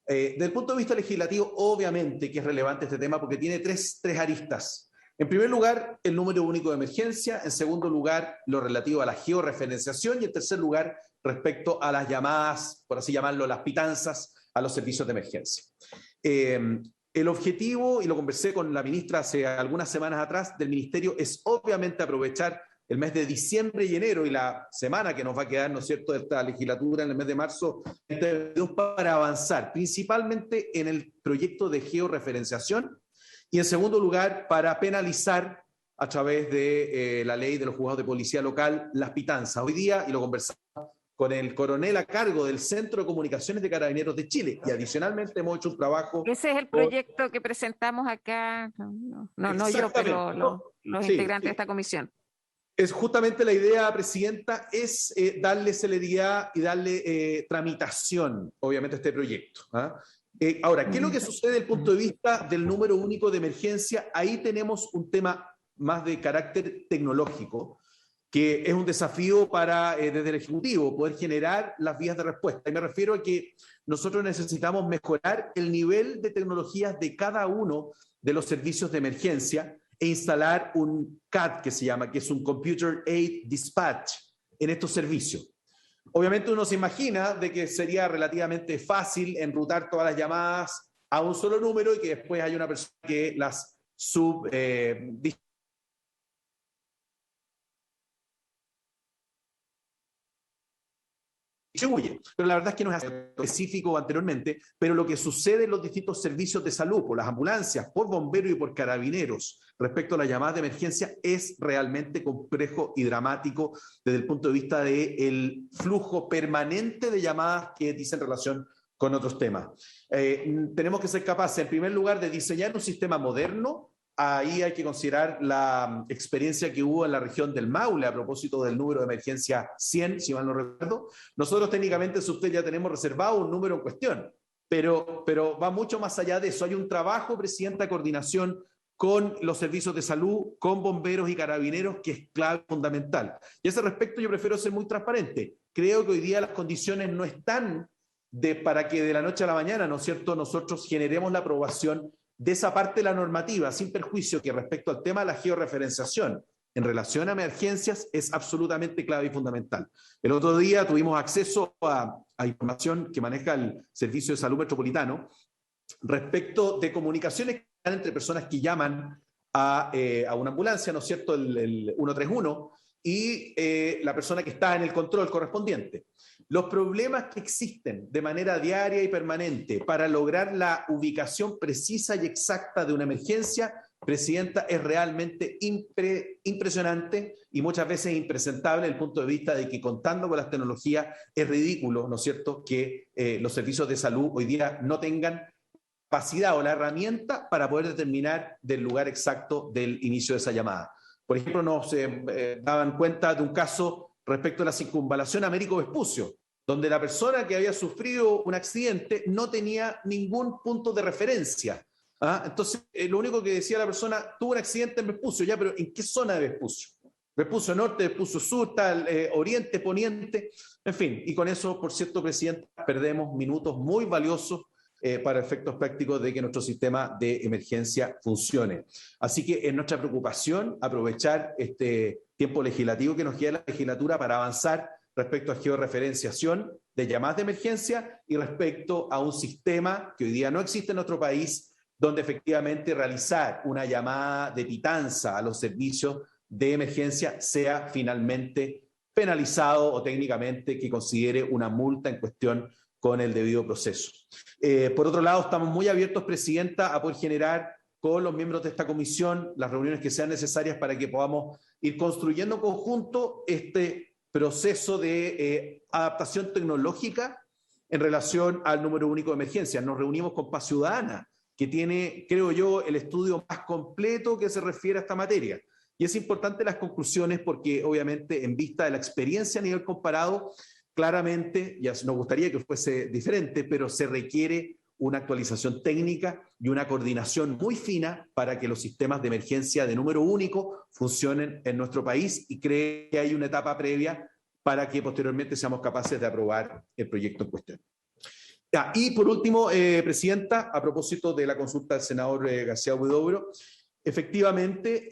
[SPEAKER 2] Desde el punto de vista legislativo, obviamente que es relevante este tema porque tiene tres aristas. En primer lugar, el número único de emergencia. En segundo lugar, lo relativo a la georreferenciación. Y en tercer lugar, respecto a las llamadas, por así llamarlo, las pitanzas a los servicios de emergencia. El objetivo, y lo conversé con la ministra hace algunas semanas atrás, del Ministerio es obviamente aprovechar el mes de diciembre y enero y la semana que nos va a quedar, ¿no es cierto?, de esta legislatura en el mes de marzo, para avanzar principalmente en el proyecto de georreferenciación y en segundo lugar para penalizar a través de la ley de los juzgados de policía local las pitanzas. Hoy día, y lo conversamos con el coronel a cargo del Centro de Comunicaciones de Carabineros de Chile, y adicionalmente hemos hecho un trabajo...
[SPEAKER 1] Ese es el proyecto que presentamos acá, no yo, pero los integrantes de esta comisión.
[SPEAKER 2] Es justamente la idea, Presidenta, es darle celeridad y darle tramitación, obviamente, a este proyecto. Ahora, ¿qué es lo que sucede desde el punto de vista del número único de emergencia? Ahí tenemos un tema más de carácter tecnológico, que es un desafío para, desde el Ejecutivo, poder generar las vías de respuesta. Y me refiero a que nosotros necesitamos mejorar el nivel de tecnologías de cada uno de los servicios de emergencia e instalar un CAD que se llama, que es un Computer Aid Dispatch en estos servicios. Obviamente uno se imagina de que sería relativamente fácil enrutar todas las llamadas a un solo número y que después hay una persona que las distribuye. Pero la verdad es que no es específico anteriormente, pero lo que sucede en los distintos servicios de salud, por las ambulancias, por bomberos y por carabineros, respecto a las llamadas de emergencia, es realmente complejo y dramático desde el punto de vista del flujo permanente de llamadas que dicen relación con otros temas. Tenemos que ser capaces, en primer lugar, de diseñar un sistema moderno. Ahí hay que considerar la experiencia que hubo en la región del Maule a propósito del número de emergencia 100, si mal no recuerdo. Nosotros técnicamente, usted ya tenemos reservado un número en cuestión, pero va mucho más allá de eso. Hay un trabajo, Presidenta, de coordinación con los servicios de salud, con bomberos y carabineros, que es clave, fundamental. Y a ese respecto yo prefiero ser muy transparente. Creo que hoy día las condiciones no están para que de la noche a la mañana, ¿no es cierto?, nosotros generemos la aprobación de esa parte de la normativa, sin perjuicio que respecto al tema de la georreferenciación en relación a emergencias es absolutamente clave y fundamental. El otro día tuvimos acceso a información que maneja el Servicio de Salud Metropolitano respecto de comunicaciones entre personas que llaman a una ambulancia, ¿no es cierto?, el 131, y la persona que está en el control correspondiente. Los problemas que existen de manera diaria y permanente para lograr la ubicación precisa y exacta de una emergencia, Presidenta, es realmente impresionante y muchas veces impresentable desde el punto de vista de que, contando con las tecnologías, es ridículo, ¿no es cierto?, que los servicios de salud hoy día no tengan capacidad o la herramienta para poder determinar del lugar exacto del inicio de esa llamada. Por ejemplo, nos daban cuenta de un caso respecto a la circunvalación Américo Vespucio, donde la persona que había sufrido un accidente no tenía ningún punto de referencia. Entonces, lo único que decía la persona, tuvo un accidente en Vespucio, ya, pero ¿en qué zona de Vespucio? Vespucio Norte, Vespucio Sur, tal, Oriente, Poniente, en fin. Y con eso, por cierto, Presidenta, perdemos minutos muy valiosos para efectos prácticos de que nuestro sistema de emergencia funcione. Así que es nuestra preocupación aprovechar este tiempo legislativo que nos queda la legislatura para avanzar respecto a georreferenciación de llamadas de emergencia y respecto a un sistema que hoy día no existe en nuestro país, donde efectivamente realizar una llamada de pitanza a los servicios de emergencia sea finalmente penalizado o técnicamente que considere una multa en cuestión con el debido proceso. Por otro lado, estamos muy abiertos, Presidenta, a poder generar con los miembros de esta comisión las reuniones que sean necesarias para que podamos ir construyendo en conjunto este proceso de adaptación tecnológica en relación al número único de emergencia. Nos reunimos con Paz Ciudadana, que tiene, creo yo, el estudio más completo que se refiere a esta materia. Y es importante las conclusiones porque, obviamente, en vista de la experiencia a nivel comparado, claramente, ya nos gustaría que fuese diferente, pero se requiere una actualización técnica y una coordinación muy fina para que los sistemas de emergencia de número único funcionen en nuestro país, y creo que hay una etapa previa para que posteriormente seamos capaces de aprobar el proyecto en cuestión. Y por último, Presidenta, a propósito de la consulta del senador García Huidobro, efectivamente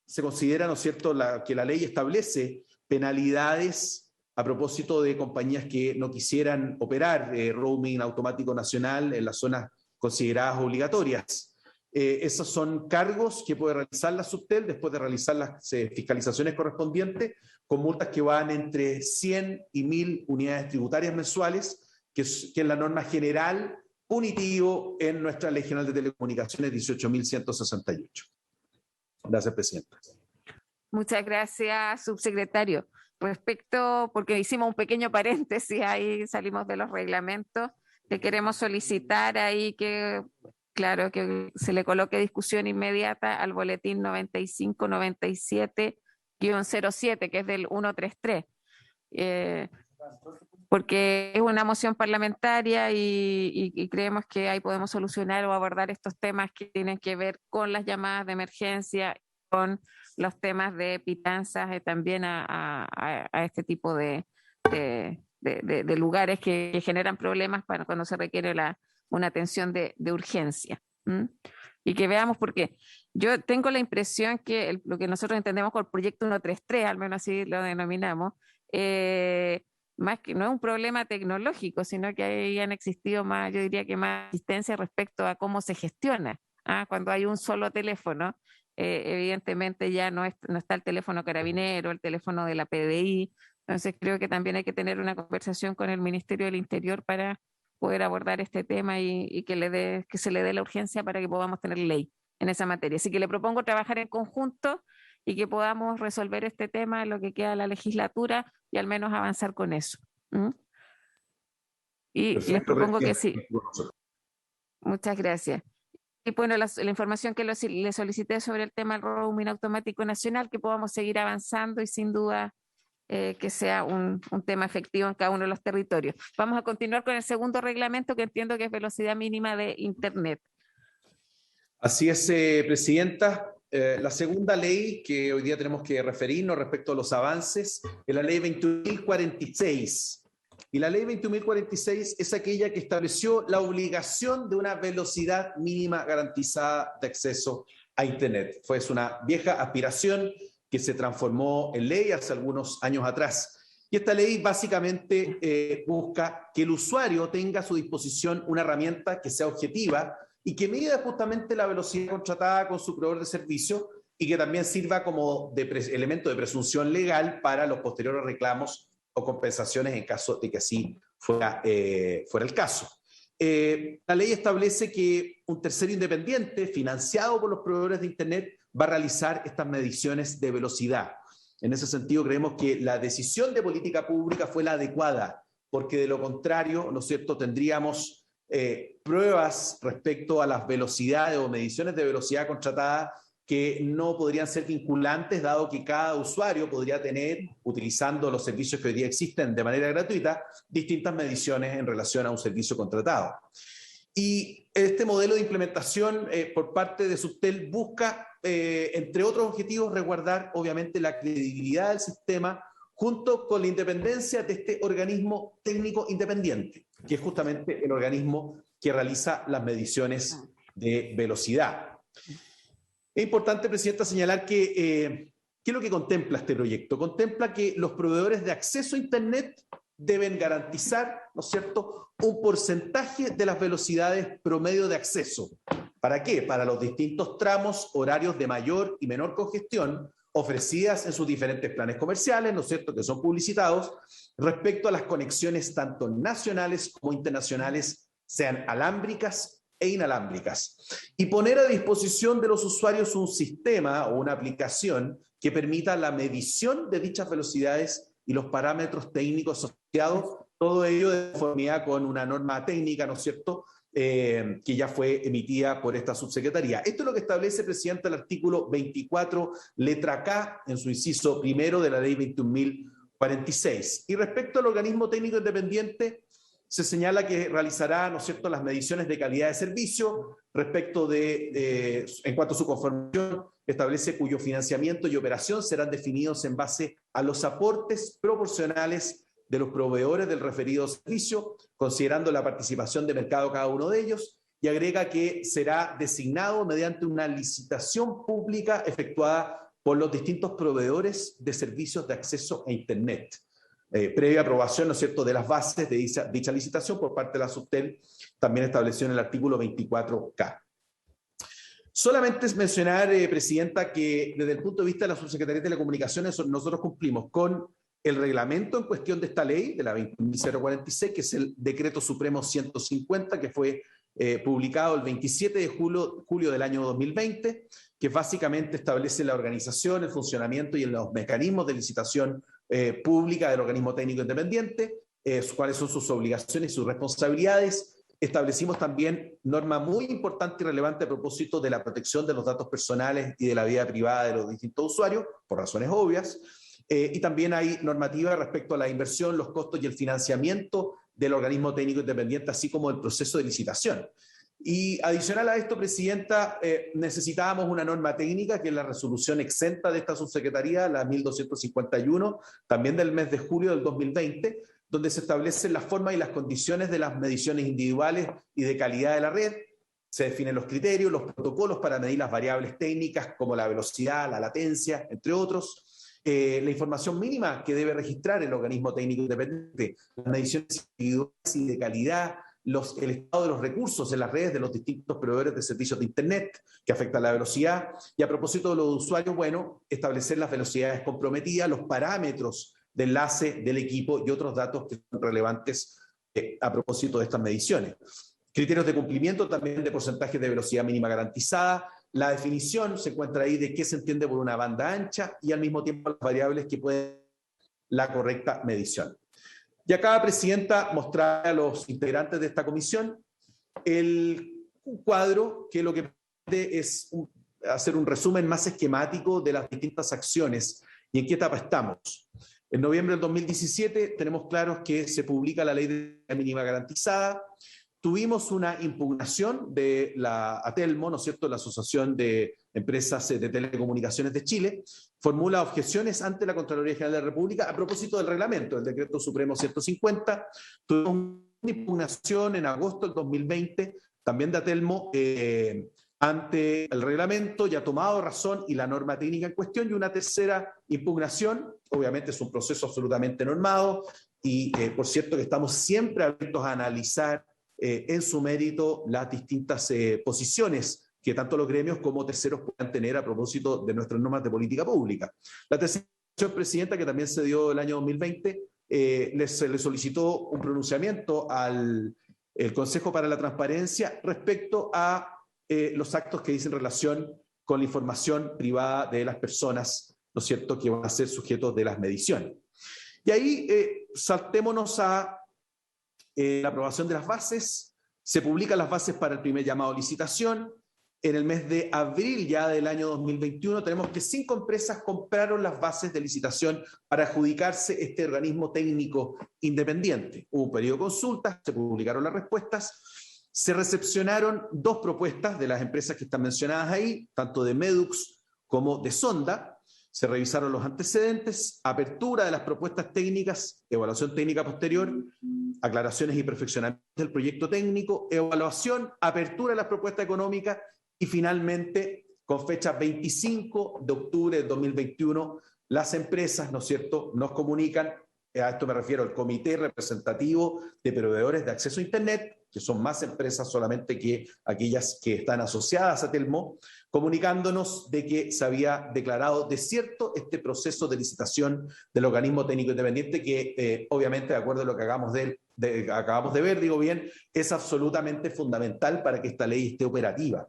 [SPEAKER 2] se considera, ¿no es cierto?, que la ley establece penalidades a propósito de compañías que no quisieran operar roaming automático nacional en las zonas consideradas obligatorias. Esos son cargos que puede realizar la Subtel después de realizar las fiscalizaciones correspondientes, con multas que van entre 100 y 1.000 unidades tributarias mensuales, que es la norma general punitivo en nuestra Ley General de Telecomunicaciones 18.168. Gracias, Presidenta.
[SPEAKER 1] Muchas gracias, subsecretario. Respecto, porque hicimos un pequeño paréntesis, ahí salimos de los reglamentos, le queremos solicitar ahí que, claro, que se le coloque discusión inmediata al boletín 9597-07, que es del 133. Porque es una moción parlamentaria y creemos que ahí podemos solucionar o abordar estos temas que tienen que ver con las llamadas de emergencia, con los temas de pitanzas, también a este tipo de lugares que generan problemas para cuando se requiere una atención de urgencia. Y que veamos, porque yo tengo la impresión que lo que nosotros entendemos por proyecto 133, al menos así lo denominamos, más que no es un problema tecnológico, sino que ahí han existido más, yo diría que más asistencia respecto a cómo se gestiona. Cuando hay un solo teléfono, evidentemente ya no está el teléfono carabinero, el teléfono de la PDI. Entonces creo que también hay que tener una conversación con el Ministerio del Interior para poder abordar este tema y que se le dé la urgencia para que podamos tener ley en esa materia. Así que le propongo trabajar en conjunto y que podamos resolver este tema en lo que queda de la legislatura y al menos avanzar con eso. Y perfecto, les propongo que sí. Muchas gracias. Y bueno, la información que le solicité sobre el tema del roaming automático nacional, que podamos seguir avanzando y sin duda que sea un tema efectivo en cada uno de los territorios. Vamos a continuar con el segundo reglamento, que entiendo que es velocidad mínima de Internet.
[SPEAKER 2] Así es, Presidenta. La segunda ley que hoy día tenemos que referirnos respecto a los avances es la ley 21.046. Y la ley 21.046 es aquella que estableció la obligación de una velocidad mínima garantizada de acceso a Internet. Es una vieja aspiración que se transformó en ley hace algunos años atrás. Y esta ley básicamente busca que el usuario tenga a su disposición una herramienta que sea objetiva y que mida justamente la velocidad contratada con su proveedor de servicio y que también sirva como elemento de presunción legal para los posteriores reclamos o compensaciones en caso de que así fuera el caso. La ley establece que un tercero independiente financiado por los proveedores de Internet va a realizar estas mediciones de velocidad. En ese sentido, creemos que la decisión de política pública fue la adecuada, porque de lo contrario, ¿no es cierto?, tendríamos pruebas respecto a las velocidades o mediciones de velocidad contratada que no podrían ser vinculantes, dado que cada usuario podría tener, utilizando los servicios que hoy día existen de manera gratuita, distintas mediciones en relación a un servicio contratado. Y este modelo de implementación por parte de Subtel busca, entre otros objetivos, resguardar obviamente la credibilidad del sistema junto con la independencia de este organismo técnico independiente, que es justamente el organismo que realiza las mediciones de velocidad. Es importante, Presidenta, señalar que ¿qué es lo que contempla este proyecto? Contempla que los proveedores de acceso a Internet deben garantizar, ¿no es cierto?, un porcentaje de las velocidades promedio de acceso. ¿Para qué? Para los distintos tramos horarios de mayor y menor congestión ofrecidas en sus diferentes planes comerciales, ¿no es cierto?, que son publicitados, respecto a las conexiones tanto nacionales como internacionales, sean alámbricas e inalámbricas, y poner a disposición de los usuarios un sistema o una aplicación que permita la medición de dichas velocidades y los parámetros técnicos asociados, todo ello de conformidad con una norma técnica, ¿no es cierto?, que ya fue emitida por esta subsecretaría. Esto es lo que establece, Presidente, el artículo 24, letra K, en su inciso primero de la ley 21.046. Y respecto al organismo técnico independiente, se señala que realizará, ¿no es cierto?, las mediciones de calidad de servicio respecto en cuanto a su conformación, establece cuyo financiamiento y operación serán definidos en base a los aportes proporcionales de los proveedores del referido servicio, considerando la participación de mercado de cada uno de ellos, y agrega que será designado mediante una licitación pública efectuada por los distintos proveedores de servicios de acceso a Internet, previa aprobación, ¿no es cierto?, de las bases de dicha licitación por parte de la Subtel, también estableció en el artículo 24K. Solamente es mencionar, Presidenta, que desde el punto de vista de la Subsecretaría de Telecomunicaciones, nosotros cumplimos con el reglamento en cuestión de esta ley, de la 20.046, que es el Decreto Supremo 150, que fue publicado el 27 de julio del año 2020, que básicamente establece la organización, el funcionamiento y los mecanismos de licitación pública del organismo técnico independiente, cuáles son sus obligaciones y sus responsabilidades. Establecimos también norma muy importante y relevante a propósito de la protección de los datos personales y de la vida privada de los distintos usuarios, por razones obvias. Y también hay normativa respecto a la inversión, los costos y el financiamiento del organismo técnico independiente, así como el proceso de licitación. Y adicional a esto, Presidenta, necesitábamos una norma técnica, que es la resolución exenta de esta subsecretaría, la 1251, también del mes de julio del 2020, donde se establecen las formas y las condiciones de las mediciones individuales y de calidad de la red. Se definen los criterios, los protocolos para medir las variables técnicas como la velocidad, la latencia, entre otros. La información mínima que debe registrar el organismo técnico independiente, las mediciones individuales y de calidad, el estado de los recursos en las redes de los distintos proveedores de servicios de Internet que afectan la velocidad. Y a propósito de los usuarios, bueno, establecer las velocidades comprometidas, los parámetros de enlace del equipo y otros datos que son relevantes a propósito de estas mediciones. Criterios de cumplimiento también de porcentajes de velocidad mínima garantizada. La definición se encuentra ahí de qué se entiende por una banda ancha y al mismo tiempo las variables que pueden la correcta medición. Y acá, Presidenta, mostrar a los integrantes de esta comisión un cuadro que lo que pretende es hacer un resumen más esquemático de las distintas acciones y en qué etapa estamos. En noviembre del 2017 tenemos claros que se publica la ley de mínima garantizada. Tuvimos una impugnación de la ATELMO, ¿no es cierto?, la Asociación de Empresas de Telecomunicaciones de Chile, formula objeciones ante la Contraloría General de la República a propósito del reglamento, del Decreto Supremo 150. Tuvimos una impugnación en agosto del 2020, también de ATELMO, ante el reglamento, ya tomado razón y la norma técnica en cuestión, y una tercera impugnación. Obviamente es un proceso absolutamente normado y, por cierto, que estamos siempre abiertos a analizar en su mérito las distintas posiciones que tanto los gremios como terceros puedan tener a propósito de nuestras normas de política pública. La tercera acción, Presidenta, que también se dio el año 2020, se le solicitó un pronunciamiento al Consejo para la Transparencia respecto a los actos que dicen relación con la información privada de las personas, ¿no es cierto?, que van a ser sujetos de las mediciones. Y ahí saltémonos a la aprobación de las bases. Se publican las bases para el primer llamado a licitación. En el mes de abril ya del año 2021 tenemos que 5 empresas compraron las bases de licitación para adjudicarse este organismo técnico independiente. Hubo un periodo de consultas, se publicaron las respuestas. Se recepcionaron 2 propuestas de las empresas que están mencionadas ahí, tanto de Medux como de Sonda. Se revisaron los antecedentes, apertura de las propuestas técnicas, evaluación técnica posterior, aclaraciones y perfeccionamiento del proyecto técnico, evaluación, apertura de las propuestas económicas y finalmente, con fecha 25 de octubre de 2021, las empresas, ¿no es cierto?, nos comunican, a esto me refiero al Comité Representativo de Proveedores de Acceso a Internet, que son más empresas solamente que aquellas que están asociadas a Telmo, comunicándonos de que se había declarado desierto este proceso de licitación del organismo técnico independiente que obviamente, de acuerdo a lo que acabamos de ver, digo bien, es absolutamente fundamental para que esta ley esté operativa.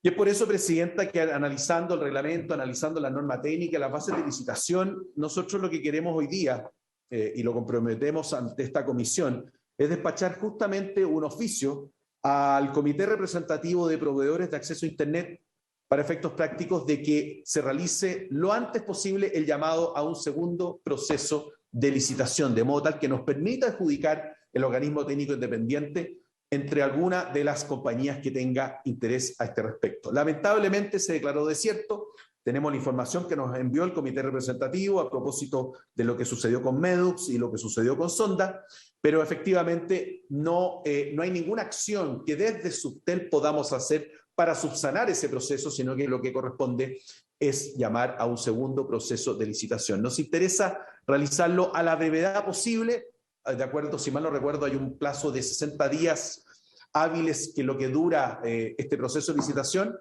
[SPEAKER 2] Y es por eso, Presidenta, que analizando el reglamento, analizando la norma técnica, las bases de licitación, nosotros lo que queremos hoy día, y lo comprometemos ante esta comisión, es despachar justamente un oficio al Comité Representativo de Proveedores de Acceso a Internet para efectos prácticos de que se realice lo antes posible el llamado a un segundo proceso de licitación, de modo tal que nos permita adjudicar el organismo técnico independiente entre alguna de las compañías que tenga interés a este respecto. Lamentablemente se declaró desierto, tenemos la información que nos envió el comité representativo a propósito de lo que sucedió con Medux y lo que sucedió con Sonda, pero efectivamente no hay ninguna acción que desde Subtel podamos hacer para subsanar ese proceso, sino que lo que corresponde es llamar a un segundo proceso de licitación. Nos interesa realizarlo a la brevedad posible, de acuerdo, si mal no recuerdo, hay un plazo de 60 días hábiles que lo que dura este proceso de licitación,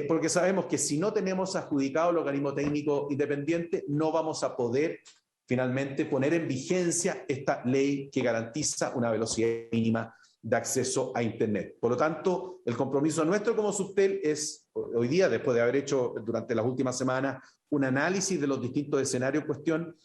[SPEAKER 2] porque sabemos que si no tenemos adjudicado el organismo técnico independiente, no vamos a poder finalmente poner en vigencia esta ley que garantiza una velocidad mínima de acceso a Internet. Por lo tanto, el compromiso nuestro como Subtel es, hoy día, después de haber hecho durante las últimas semanas un análisis de los distintos escenarios en cuestión,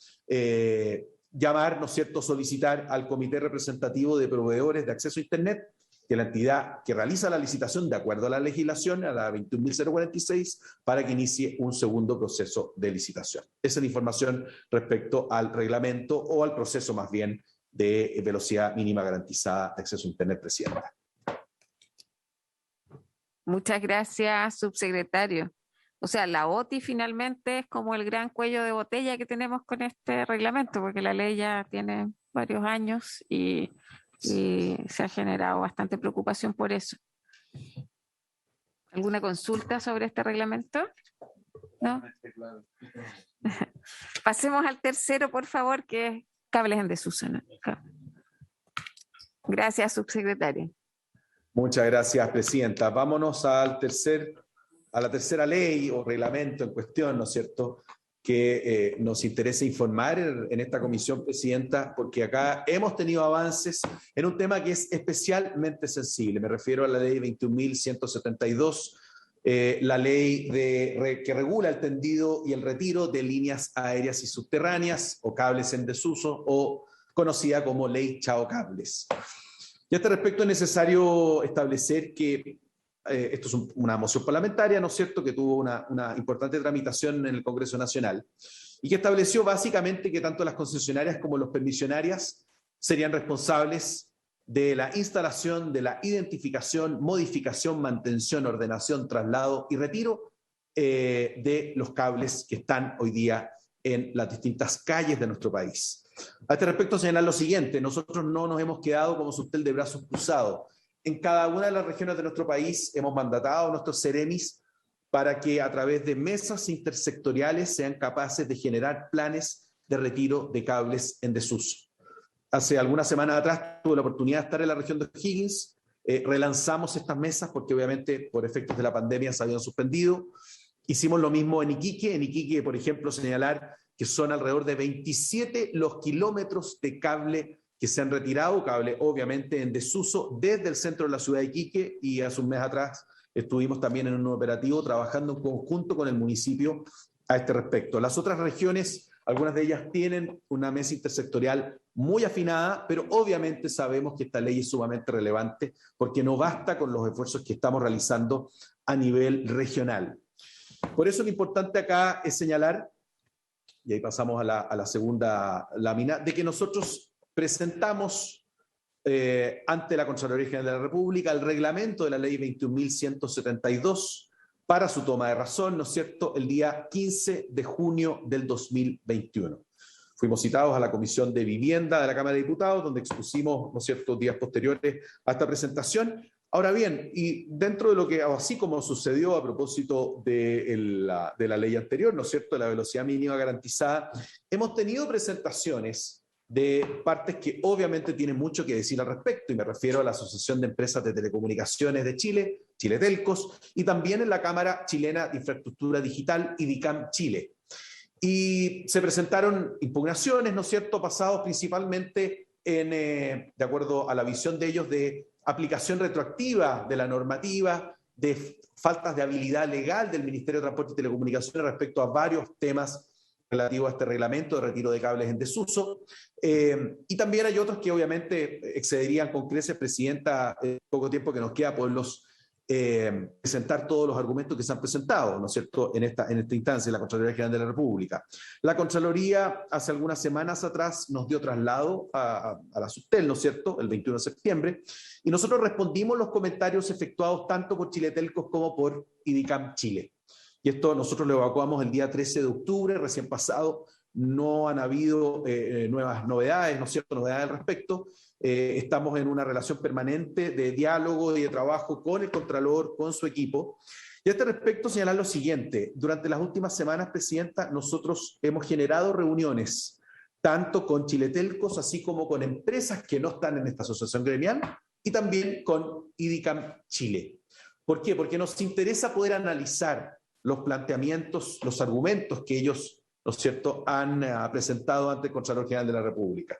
[SPEAKER 2] llamar, ¿no es cierto?, solicitar al Comité Representativo de Proveedores de Acceso a Internet, que es la entidad que realiza la licitación de acuerdo a la legislación, a la 21.046, para que inicie un segundo proceso de licitación. Esa es la información respecto al reglamento o al proceso más bien de velocidad mínima garantizada de acceso a Internet, Presidenta.
[SPEAKER 1] Muchas gracias, subsecretario. O sea, la OTI finalmente es como el gran cuello de botella que tenemos con este reglamento, porque la ley ya tiene varios años y se ha generado bastante preocupación por eso. ¿Alguna consulta sobre este reglamento? ¿No? Pasemos al tercero, por favor, que es cables en desuso, ¿no? Gracias, subsecretario.
[SPEAKER 2] Muchas gracias, Presidenta. Vámonos a la tercera ley o reglamento en cuestión, ¿no es cierto?, que nos interesa informar en esta comisión, Presidenta, porque acá hemos tenido avances en un tema que es especialmente sensible. Me refiero a la ley 21.172, la ley que regula el tendido y el retiro de líneas aéreas y subterráneas o cables en desuso, o conocida como ley Chao Cables. Y a este respecto es necesario establecer que esto es una moción parlamentaria, ¿no es cierto?, que tuvo una importante tramitación en el Congreso Nacional y que estableció básicamente que tanto las concesionarias como los permisionarias serían responsables de la instalación, de la identificación, modificación, mantención, ordenación, traslado y retiro de los cables que están hoy día en las distintas calles de nuestro país. A este respecto, señalar lo siguiente: nosotros no nos hemos quedado como Subtel de brazos cruzados. En cada una de las regiones de nuestro país hemos mandatado a nuestros seremis para que a través de mesas intersectoriales sean capaces de generar planes de retiro de cables en desuso. Hace algunas semanas atrás tuve la oportunidad de estar en la región de O'Higgins, relanzamos estas mesas porque obviamente por efectos de la pandemia se habían suspendido. Hicimos lo mismo en Iquique, por ejemplo, señalar que son alrededor de 27 los kilómetros de cable que se han retirado, cable obviamente en desuso desde el centro de la ciudad de Iquique, y hace un mes atrás estuvimos también en un operativo trabajando en conjunto con el municipio a este respecto. Las otras regiones, algunas de ellas tienen una mesa intersectorial muy afinada, pero obviamente sabemos que esta ley es sumamente relevante porque no basta con los esfuerzos que estamos realizando a nivel regional. Por eso lo importante acá es señalar, y ahí pasamos a la segunda lámina, de que nosotros presentamos ante la Contraloría General de la República el reglamento de la ley 21.172 para su toma de razón, ¿no es cierto?, el día 15 de junio del 2021. Fuimos citados a la Comisión de Vivienda de la Cámara de Diputados, donde expusimos, ¿no es cierto?, días posteriores a esta presentación. Ahora bien, y dentro de lo que, así como sucedió a propósito de la ley anterior, ¿no es cierto?, de la velocidad mínima garantizada, hemos tenido presentaciones de partes que obviamente tienen mucho que decir al respecto, y me refiero a la Asociación de Empresas de Telecomunicaciones de Chile, Chile Telcos, y también en la Cámara Chilena de Infraestructura Digital, IDICAM Chile. Y se presentaron impugnaciones, ¿no es cierto?, basados principalmente de acuerdo a la visión de ellos, de aplicación retroactiva de la normativa, de faltas de habilidad legal del Ministerio de Transporte y Telecomunicaciones respecto a varios temas relativos a este reglamento de retiro de cables en desuso. Y también hay otros que obviamente excederían con creces, Presidenta, poco tiempo que nos queda, poderlos presentar todos los argumentos que se han presentado, ¿no es cierto?, en esta instancia, la Contraloría General de la República. La Contraloría hace algunas semanas atrás nos dio traslado a la Subtel, ¿no es cierto?, el 21 de septiembre, y nosotros respondimos los comentarios efectuados tanto por Chile Telcos como por IDICAM Chile. y esto nosotros lo evacuamos el día 13 de octubre, recién pasado, no han habido nuevas novedades, ¿no es cierto?, novedades al respecto. Estamos en una relación permanente de diálogo y de trabajo con el Contralor, con su equipo. Y a este respecto señalar lo siguiente: durante las últimas semanas, Presidenta, nosotros hemos generado reuniones tanto con Chiletelcos, así como con empresas que no están en esta asociación gremial, y también con IDICAM Chile. ¿Por qué? Porque nos interesa poder analizar los planteamientos, los argumentos que ellos, ¿no es cierto?, han presentado ante el Contralor General de la República.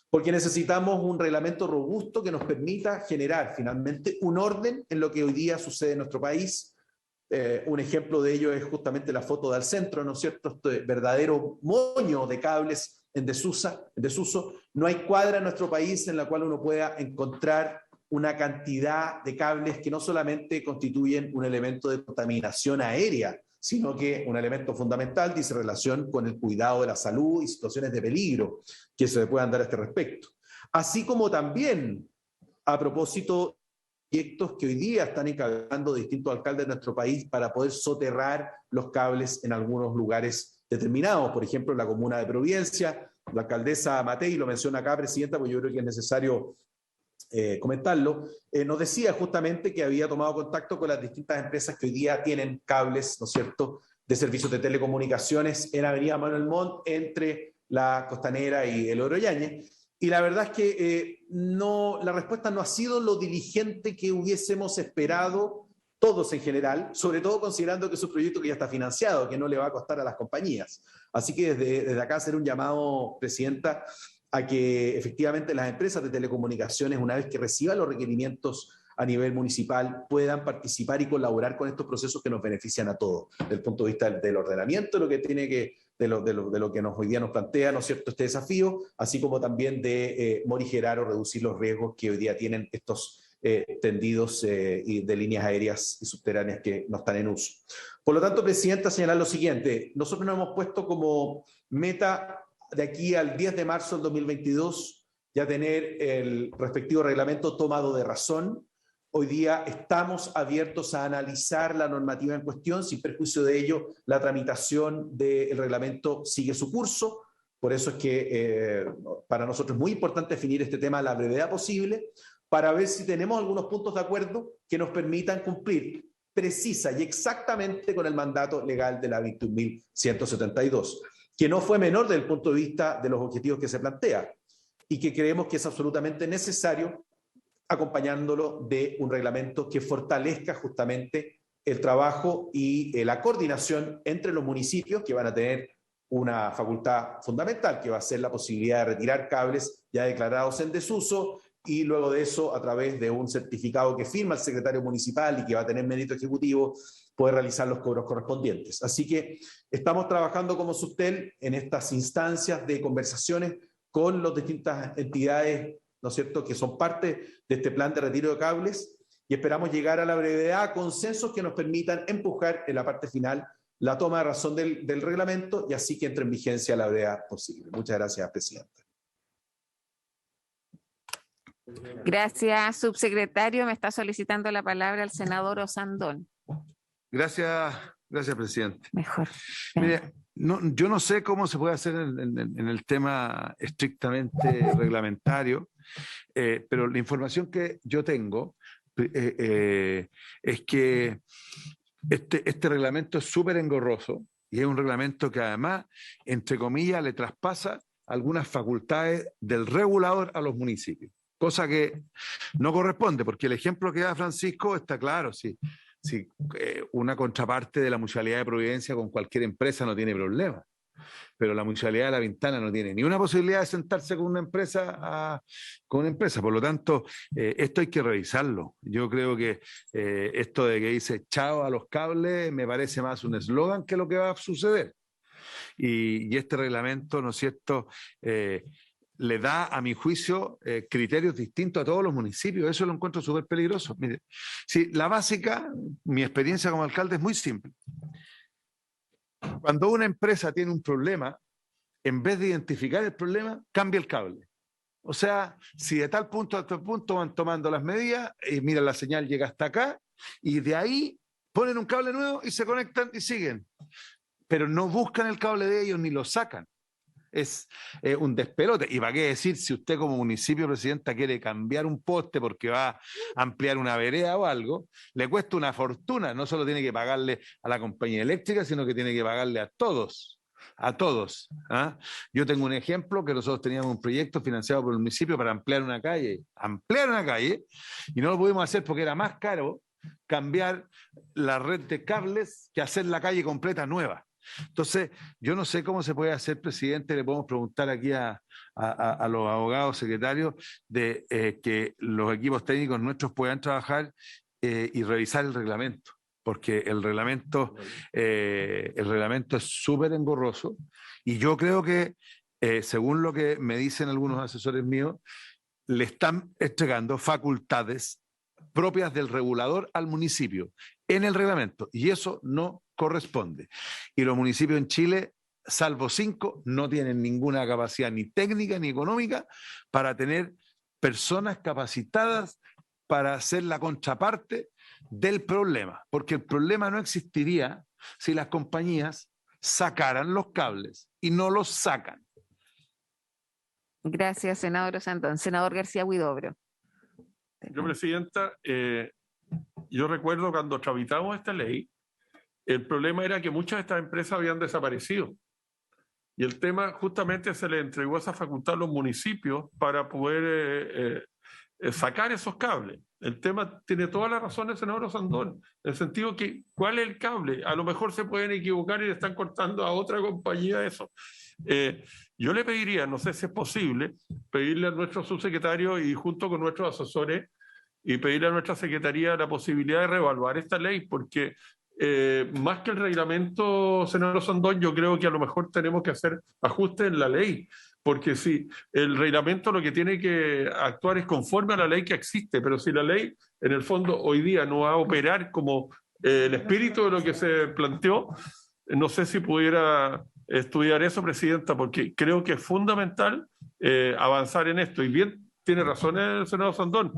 [SPEAKER 2] Porque necesitamos un reglamento robusto que nos permita generar finalmente un orden en lo que hoy día sucede en nuestro país. Un ejemplo de ello es justamente la foto del centro, ¿no es cierto?, este verdadero moño de cables en desuso. No hay cuadra en nuestro país en la cual uno pueda encontrar una cantidad de cables que no solamente constituyen un elemento de contaminación aérea, sino que un elemento fundamental dice relación con el cuidado de la salud y situaciones de peligro que se puedan dar a este respecto. Así como también, a propósito, proyectos que hoy día están encabezando distintos alcaldes de nuestro país para poder soterrar los cables en algunos lugares determinados. Por ejemplo, en la comuna de Providencia, la alcaldesa Matei lo menciona acá, Presidenta, porque yo creo que es necesario comentarlo, nos decía justamente que había tomado contacto con las distintas empresas que hoy día tienen cables, ¿no es cierto?, de servicios de telecomunicaciones en Avenida Manuel Montt, entre la Costanera y el Oro Yáñez. Y la verdad es que la respuesta no ha sido lo diligente que hubiésemos esperado todos en general, sobre todo considerando que es un proyecto que ya está financiado, que no le va a costar a las compañías. Así que desde acá hacer un llamado, Presidenta, a que efectivamente las empresas de telecomunicaciones, una vez que reciban los requerimientos a nivel municipal, puedan participar y colaborar con estos procesos que nos benefician a todos, desde el punto de vista del ordenamiento, lo que tiene que, de lo que hoy día nos plantea, ¿no es cierto?, este desafío, así como también de morigerar o reducir los riesgos que hoy día tienen estos tendidos de líneas aéreas y subterráneas que no están en uso. Por lo tanto, Presidenta, señalar lo siguiente: nosotros nos hemos puesto como meta de aquí al 10 de marzo del 2022 ya tener el respectivo reglamento tomado de razón. Hoy día estamos abiertos a analizar la normativa en cuestión. Sin perjuicio de ello, la tramitación del reglamento sigue su curso. Por eso es que para nosotros es muy importante definir este tema a la brevedad posible, para ver si tenemos algunos puntos de acuerdo que nos permitan cumplir precisa y exactamente con el mandato legal de la 21.172, que no fue menor desde el punto de vista de los objetivos que se plantea y que creemos que es absolutamente necesario, acompañándolo de un reglamento que fortalezca justamente el trabajo y la coordinación entre los municipios, que van a tener una facultad fundamental, que va a ser la posibilidad de retirar cables ya declarados en desuso, y luego de eso, a través de un certificado que firma el secretario municipal y que va a tener mérito ejecutivo, poder realizar los cobros correspondientes. Así que estamos trabajando como Subtel en estas instancias de conversaciones con las distintas entidades, ¿no es cierto?, que son parte de este plan de retiro de cables, y esperamos llegar a la brevedad a consensos que nos permitan empujar en la parte final la toma de razón del reglamento, y así que entre en vigencia a la brevedad posible. Muchas gracias, Presidenta.
[SPEAKER 1] Gracias, subsecretario. Me está solicitando la palabra el senador Osandón.
[SPEAKER 5] Gracias, presidente.
[SPEAKER 1] Mejor.
[SPEAKER 5] Mire, yo no sé cómo se puede hacer en el tema estrictamente reglamentario, pero la información que yo tengo es que este reglamento es súper engorroso y es un reglamento que además, entre comillas, le traspasa algunas facultades del regulador a los municipios, cosa que no corresponde, porque el ejemplo que da Francisco está claro. Si una contraparte de la Municipalidad de Providencia con cualquier empresa no tiene problema, pero la Municipalidad de La Pintana no tiene ni una posibilidad de sentarse con una empresa. Por lo tanto, esto hay que revisarlo. Yo creo que esto de que dice chao a los cables me parece más un eslogan que lo que va a suceder. Y este reglamento, ¿no es cierto?, le da, a mi juicio, criterios distintos a todos los municipios. Eso lo encuentro súper peligroso. Mire, sí, la básica, mi experiencia como alcalde es muy simple. Cuando una empresa tiene un problema, en vez de identificar el problema, cambia el cable. O sea, si de tal punto a tal punto van tomando las medidas, mira, la señal llega hasta acá, y de ahí ponen un cable nuevo y se conectan y siguen. Pero no buscan el cable de ellos ni lo sacan. Es un despelote. ¿Y para qué decir si usted como municipio, presidenta, quiere cambiar un poste porque va a ampliar una vereda o algo? Le cuesta una fortuna. No solo tiene que pagarle a la compañía eléctrica, sino que tiene que pagarle a todos. A todos. ¿Ah? Yo tengo un ejemplo que nosotros teníamos un proyecto financiado por el municipio para ampliar una calle, y no lo pudimos hacer porque era más caro cambiar la red de cables que hacer la calle completa nueva. Entonces, yo no sé cómo se puede hacer, presidente, le podemos preguntar aquí a los abogados secretarios de que los equipos técnicos nuestros puedan trabajar y revisar el reglamento, porque el reglamento es súper engorroso y yo creo que, según lo que me dicen algunos asesores míos, le están entregando facultades propias del regulador al municipio en el reglamento y eso no corresponde. Y los municipios en Chile, salvo 5, no tienen ninguna capacidad ni técnica ni económica para tener personas capacitadas para ser la contraparte del problema, porque el problema no existiría si las compañías sacaran los cables y no los sacan.
[SPEAKER 1] Gracias, senador Osandón. Senador García Huidobro.
[SPEAKER 4] Yo, presidenta, yo recuerdo cuando tramitamos esta ley, el problema era que muchas de estas empresas habían desaparecido. Y el tema, justamente se le entregó esa facultad a los municipios para poder sacar esos cables. El tema tiene toda la razón el senador Osandón, en el sentido que, ¿cuál es el cable? A lo mejor se pueden equivocar y le están cortando a otra compañía eso. Yo le pediría, no sé si es posible, pedirle a nuestro subsecretario y junto con nuestros asesores y pedirle a nuestra secretaría la posibilidad de reevaluar esta ley, porque más que el reglamento, senador Osandón, yo creo que a lo mejor tenemos que hacer ajustes en la ley, porque si el reglamento lo que tiene que actuar es conforme a la ley que existe, pero si la ley en el fondo hoy día no va a operar como el espíritu de lo que se planteó, no sé si pudiera estudiar eso, presidenta, porque creo que es fundamental avanzar en esto. Y bien, tiene razón el senador Osandón,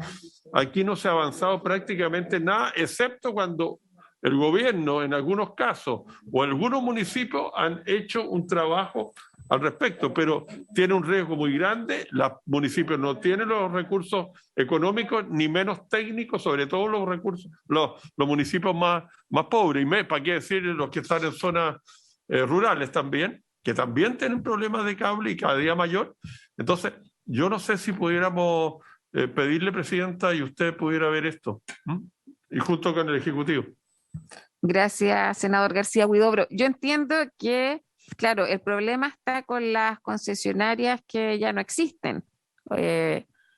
[SPEAKER 4] aquí no se ha avanzado prácticamente nada, excepto cuando el gobierno, en algunos casos, o algunos municipios han hecho un trabajo al respecto, pero tiene un riesgo muy grande. Los municipios no tienen los recursos económicos, ni menos técnicos, sobre todo los recursos, los municipios más pobres. Y ¿para qué decir los que están en zonas rurales también, que también tienen problemas de cable y cada día mayor? Entonces, yo no sé si pudiéramos pedirle, presidenta, y usted pudiera ver esto, y junto con el Ejecutivo.
[SPEAKER 1] Gracias, senador García Huidobro. Yo entiendo que, claro, el problema está con las concesionarias que ya no existen.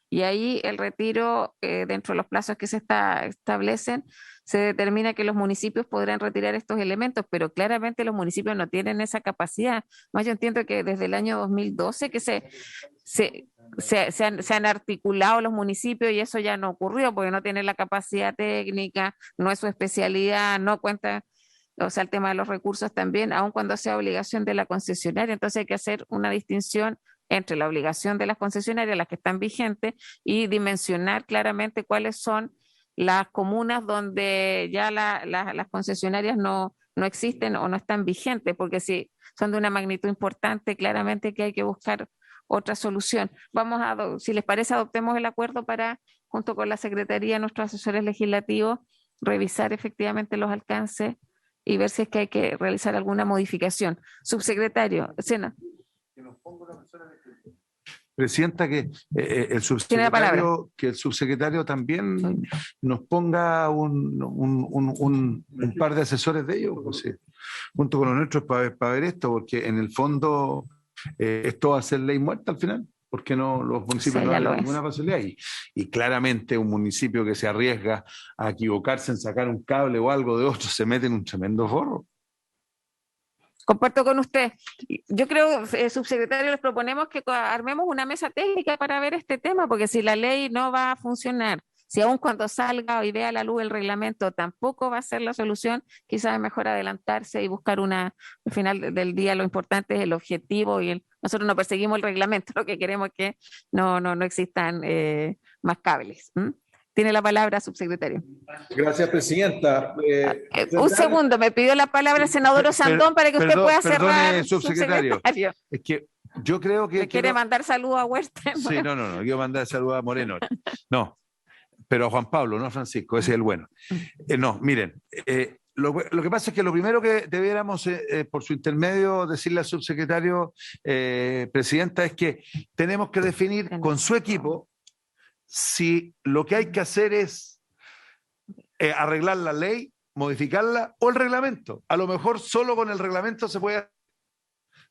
[SPEAKER 1] Y ahí el retiro, dentro de los plazos que se establecen, se determina que los municipios podrán retirar estos elementos, pero claramente los municipios no tienen esa capacidad. Más yo entiendo que desde el año 2012 que se han articulado los municipios y eso ya no ocurrió porque no tienen la capacidad técnica, no es su especialidad, no cuenta, o sea, el tema de los recursos también, aun cuando sea obligación de la concesionaria. Entonces hay que hacer una distinción entre la obligación de las concesionarias, las que están vigentes, y dimensionar claramente cuáles son las comunas donde ya las concesionarias no existen o no están vigentes, porque si son de una magnitud importante, claramente que hay que buscar otra solución. Si les parece, adoptemos el acuerdo para, junto con la Secretaría, nuestros asesores legislativos, revisar efectivamente los alcances y ver si es que hay que realizar alguna modificación. Subsecretario, Sena.
[SPEAKER 5] Presidenta, que el subsecretario también nos ponga un par de asesores de ellos, pues, junto con los nuestros, para ver esto, porque en el fondo esto va a ser ley muerta al final, porque no, los municipios no tienen ninguna facilidad. Y claramente un municipio que se arriesga a equivocarse en sacar un cable o algo de otro se mete en un tremendo forro.
[SPEAKER 1] Comparto con usted. Yo creo, subsecretario, les proponemos que armemos una mesa técnica para ver este tema, porque si la ley no va a funcionar, si aun cuando salga y vea la luz el reglamento tampoco va a ser la solución, quizás es mejor adelantarse y buscar al final del día lo importante es el objetivo y nosotros no perseguimos el reglamento, lo que queremos es que no existan más cables. Tiene la palabra, subsecretario.
[SPEAKER 2] Gracias, presidenta.
[SPEAKER 1] Un segundo, me pidió la palabra el senador Osandón para que usted pueda cerrar.
[SPEAKER 5] Perdone, subsecretario. Es que yo creo que...
[SPEAKER 1] ¿Le quiere mandar saludos a Huerta?
[SPEAKER 5] Sí, no, quiero mandar saludos a Moreno. No, pero a Juan Pablo, no a Francisco, ese es el bueno. No, miren, lo que pasa es que lo primero que debiéramos, por su intermedio, decirle al subsecretario, presidenta, es que tenemos que definir con su equipo si lo que hay que hacer es arreglar la ley, modificarla o el reglamento. A lo mejor solo con el reglamento se puede...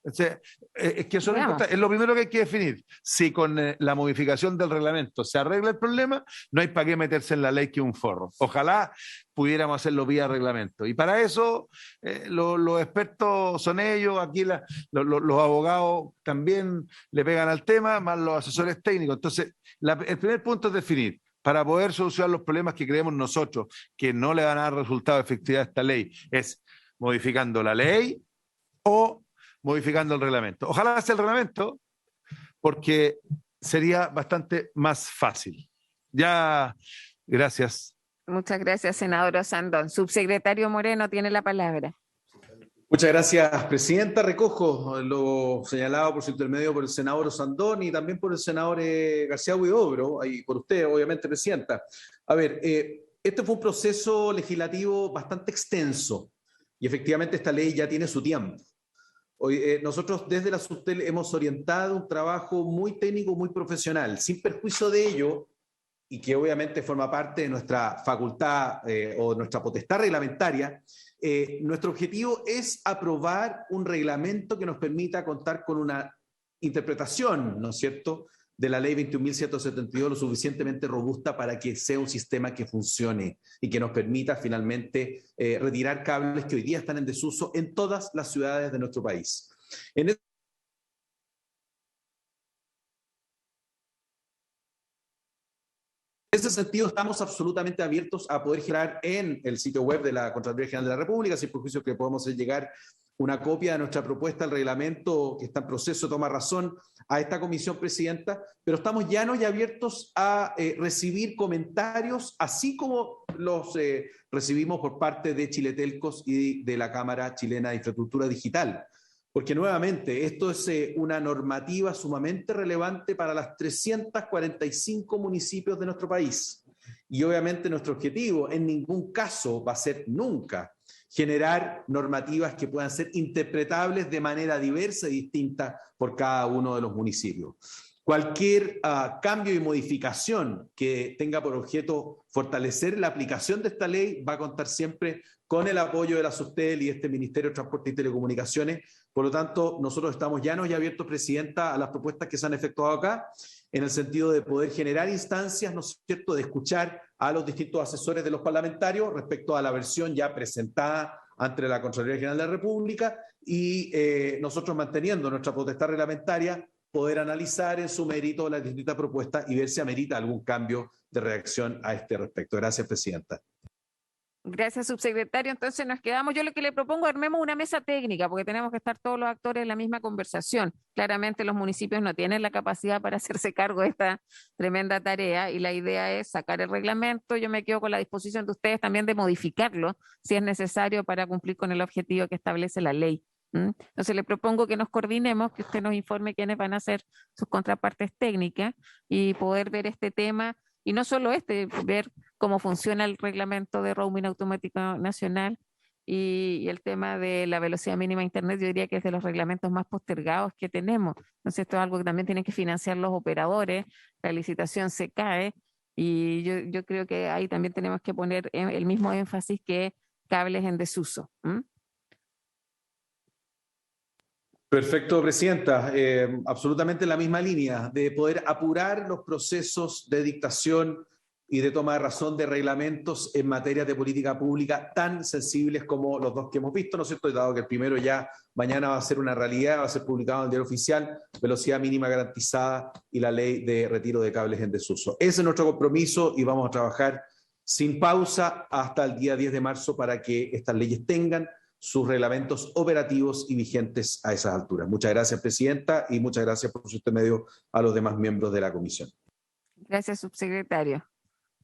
[SPEAKER 5] O sea, es que eso no importa, es lo primero que hay que definir. Si con la modificación del reglamento se arregla el problema, no hay para qué meterse en la ley que un forro. Ojalá pudiéramos hacerlo vía reglamento. Y para eso los expertos son ellos, aquí los abogados también le pegan al tema, más los asesores técnicos. Entonces, el primer punto es definir, para poder solucionar los problemas que creemos nosotros, que no le van a dar resultado de efectividad a esta ley, es modificando la ley o modificando el reglamento. Ojalá sea el reglamento, porque sería bastante más fácil. Ya, gracias.
[SPEAKER 1] Muchas gracias, senador Osandón. Subsecretario Moreno tiene la palabra.
[SPEAKER 2] Muchas gracias, presidenta. Recojo lo señalado por su intermedio por el senador Osandón y también por el senador García Huidobro, y por usted, obviamente, presidenta. A ver, este fue un proceso legislativo bastante extenso y efectivamente esta ley ya tiene su tiempo. Hoy, nosotros desde la SUSTEL hemos orientado un trabajo muy técnico, muy profesional, sin perjuicio de ello, y que obviamente forma parte de nuestra facultad o nuestra potestad reglamentaria. Nuestro objetivo es aprobar un reglamento que nos permita contar con una interpretación, ¿no es cierto?, de la ley 21.172 lo suficientemente robusta para que sea un sistema que funcione y que nos permita finalmente retirar cables que hoy día están en desuso en todas las ciudades de nuestro país. En ese sentido, estamos absolutamente abiertos a poder generar en el sitio web de la Contraloría General de la República, sin perjuicio que podemos hacer llegar una copia de nuestra propuesta al reglamento que está en proceso, toma razón, a esta comisión, presidenta, pero estamos llanos y abiertos a recibir comentarios, así como los recibimos por parte de Chiletelcos y de la Cámara Chilena de Infraestructura Digital. Porque nuevamente, esto es una normativa sumamente relevante para las 345 municipios de nuestro país. Y obviamente nuestro objetivo en ningún caso va a ser nunca generar normativas que puedan ser interpretables de manera diversa y distinta por cada uno de los municipios. Cualquier cambio y modificación que tenga por objeto fortalecer la aplicación de esta ley va a contar siempre con el apoyo de la SUSTEL y este Ministerio de Transporte y Telecomunicaciones. Por lo tanto, nosotros estamos llanos y abiertos, presidenta, a las propuestas que se han efectuado acá, en el sentido de poder generar instancias, ¿no es cierto?, de escuchar a los distintos asesores de los parlamentarios respecto a la versión ya presentada ante la Contraloría General de la República y nosotros manteniendo nuestra potestad reglamentaria, poder analizar en su mérito las distintas propuestas y ver si amerita algún cambio de reacción a este respecto. Gracias, presidenta.
[SPEAKER 1] Gracias, subsecretario. Entonces nos quedamos. Yo lo que le propongo, armemos una mesa técnica, porque tenemos que estar todos los actores en la misma conversación. Claramente los municipios no tienen la capacidad para hacerse cargo de esta tremenda tarea y la idea es sacar el reglamento. Yo me quedo con la disposición de ustedes también de modificarlo, si es necesario, para cumplir con el objetivo que establece la ley. Entonces le propongo que nos coordinemos, que usted nos informe quiénes van a ser sus contrapartes técnicas y poder ver este tema. Y no solo ver cómo funciona el reglamento de roaming automático nacional y el tema de la velocidad mínima de Internet, yo diría que es de los reglamentos más postergados que tenemos. Entonces esto es algo que también tienen que financiar los operadores, la licitación se cae y yo creo que ahí también tenemos que poner el mismo énfasis que cables en desuso.
[SPEAKER 2] Perfecto, presidenta. Absolutamente en la misma línea de poder apurar los procesos de dictación y de toma de razón de reglamentos en materia de política pública tan sensibles como los dos que hemos visto, ¿no es cierto? Dado que el primero ya mañana va a ser una realidad, va a ser publicado en el diario oficial, velocidad mínima garantizada y la ley de retiro de cables en desuso. Ese es nuestro compromiso y vamos a trabajar sin pausa hasta el día 10 de marzo para que estas leyes tengan sus reglamentos operativos y vigentes a esas alturas. Muchas gracias, presidenta, y muchas gracias por su intermedio a los demás miembros de la comisión.
[SPEAKER 1] Gracias, subsecretario.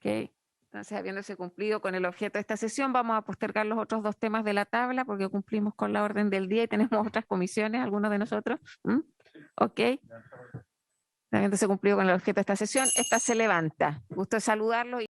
[SPEAKER 1] Ok. Entonces, habiéndose cumplido con el objeto de esta sesión, vamos a postergar los otros 2 temas de la tabla porque cumplimos con la orden del día y tenemos otras comisiones, algunos de nosotros. Ok. Habiéndose cumplido con el objeto de esta sesión, esta se levanta. Gusto de saludarlos.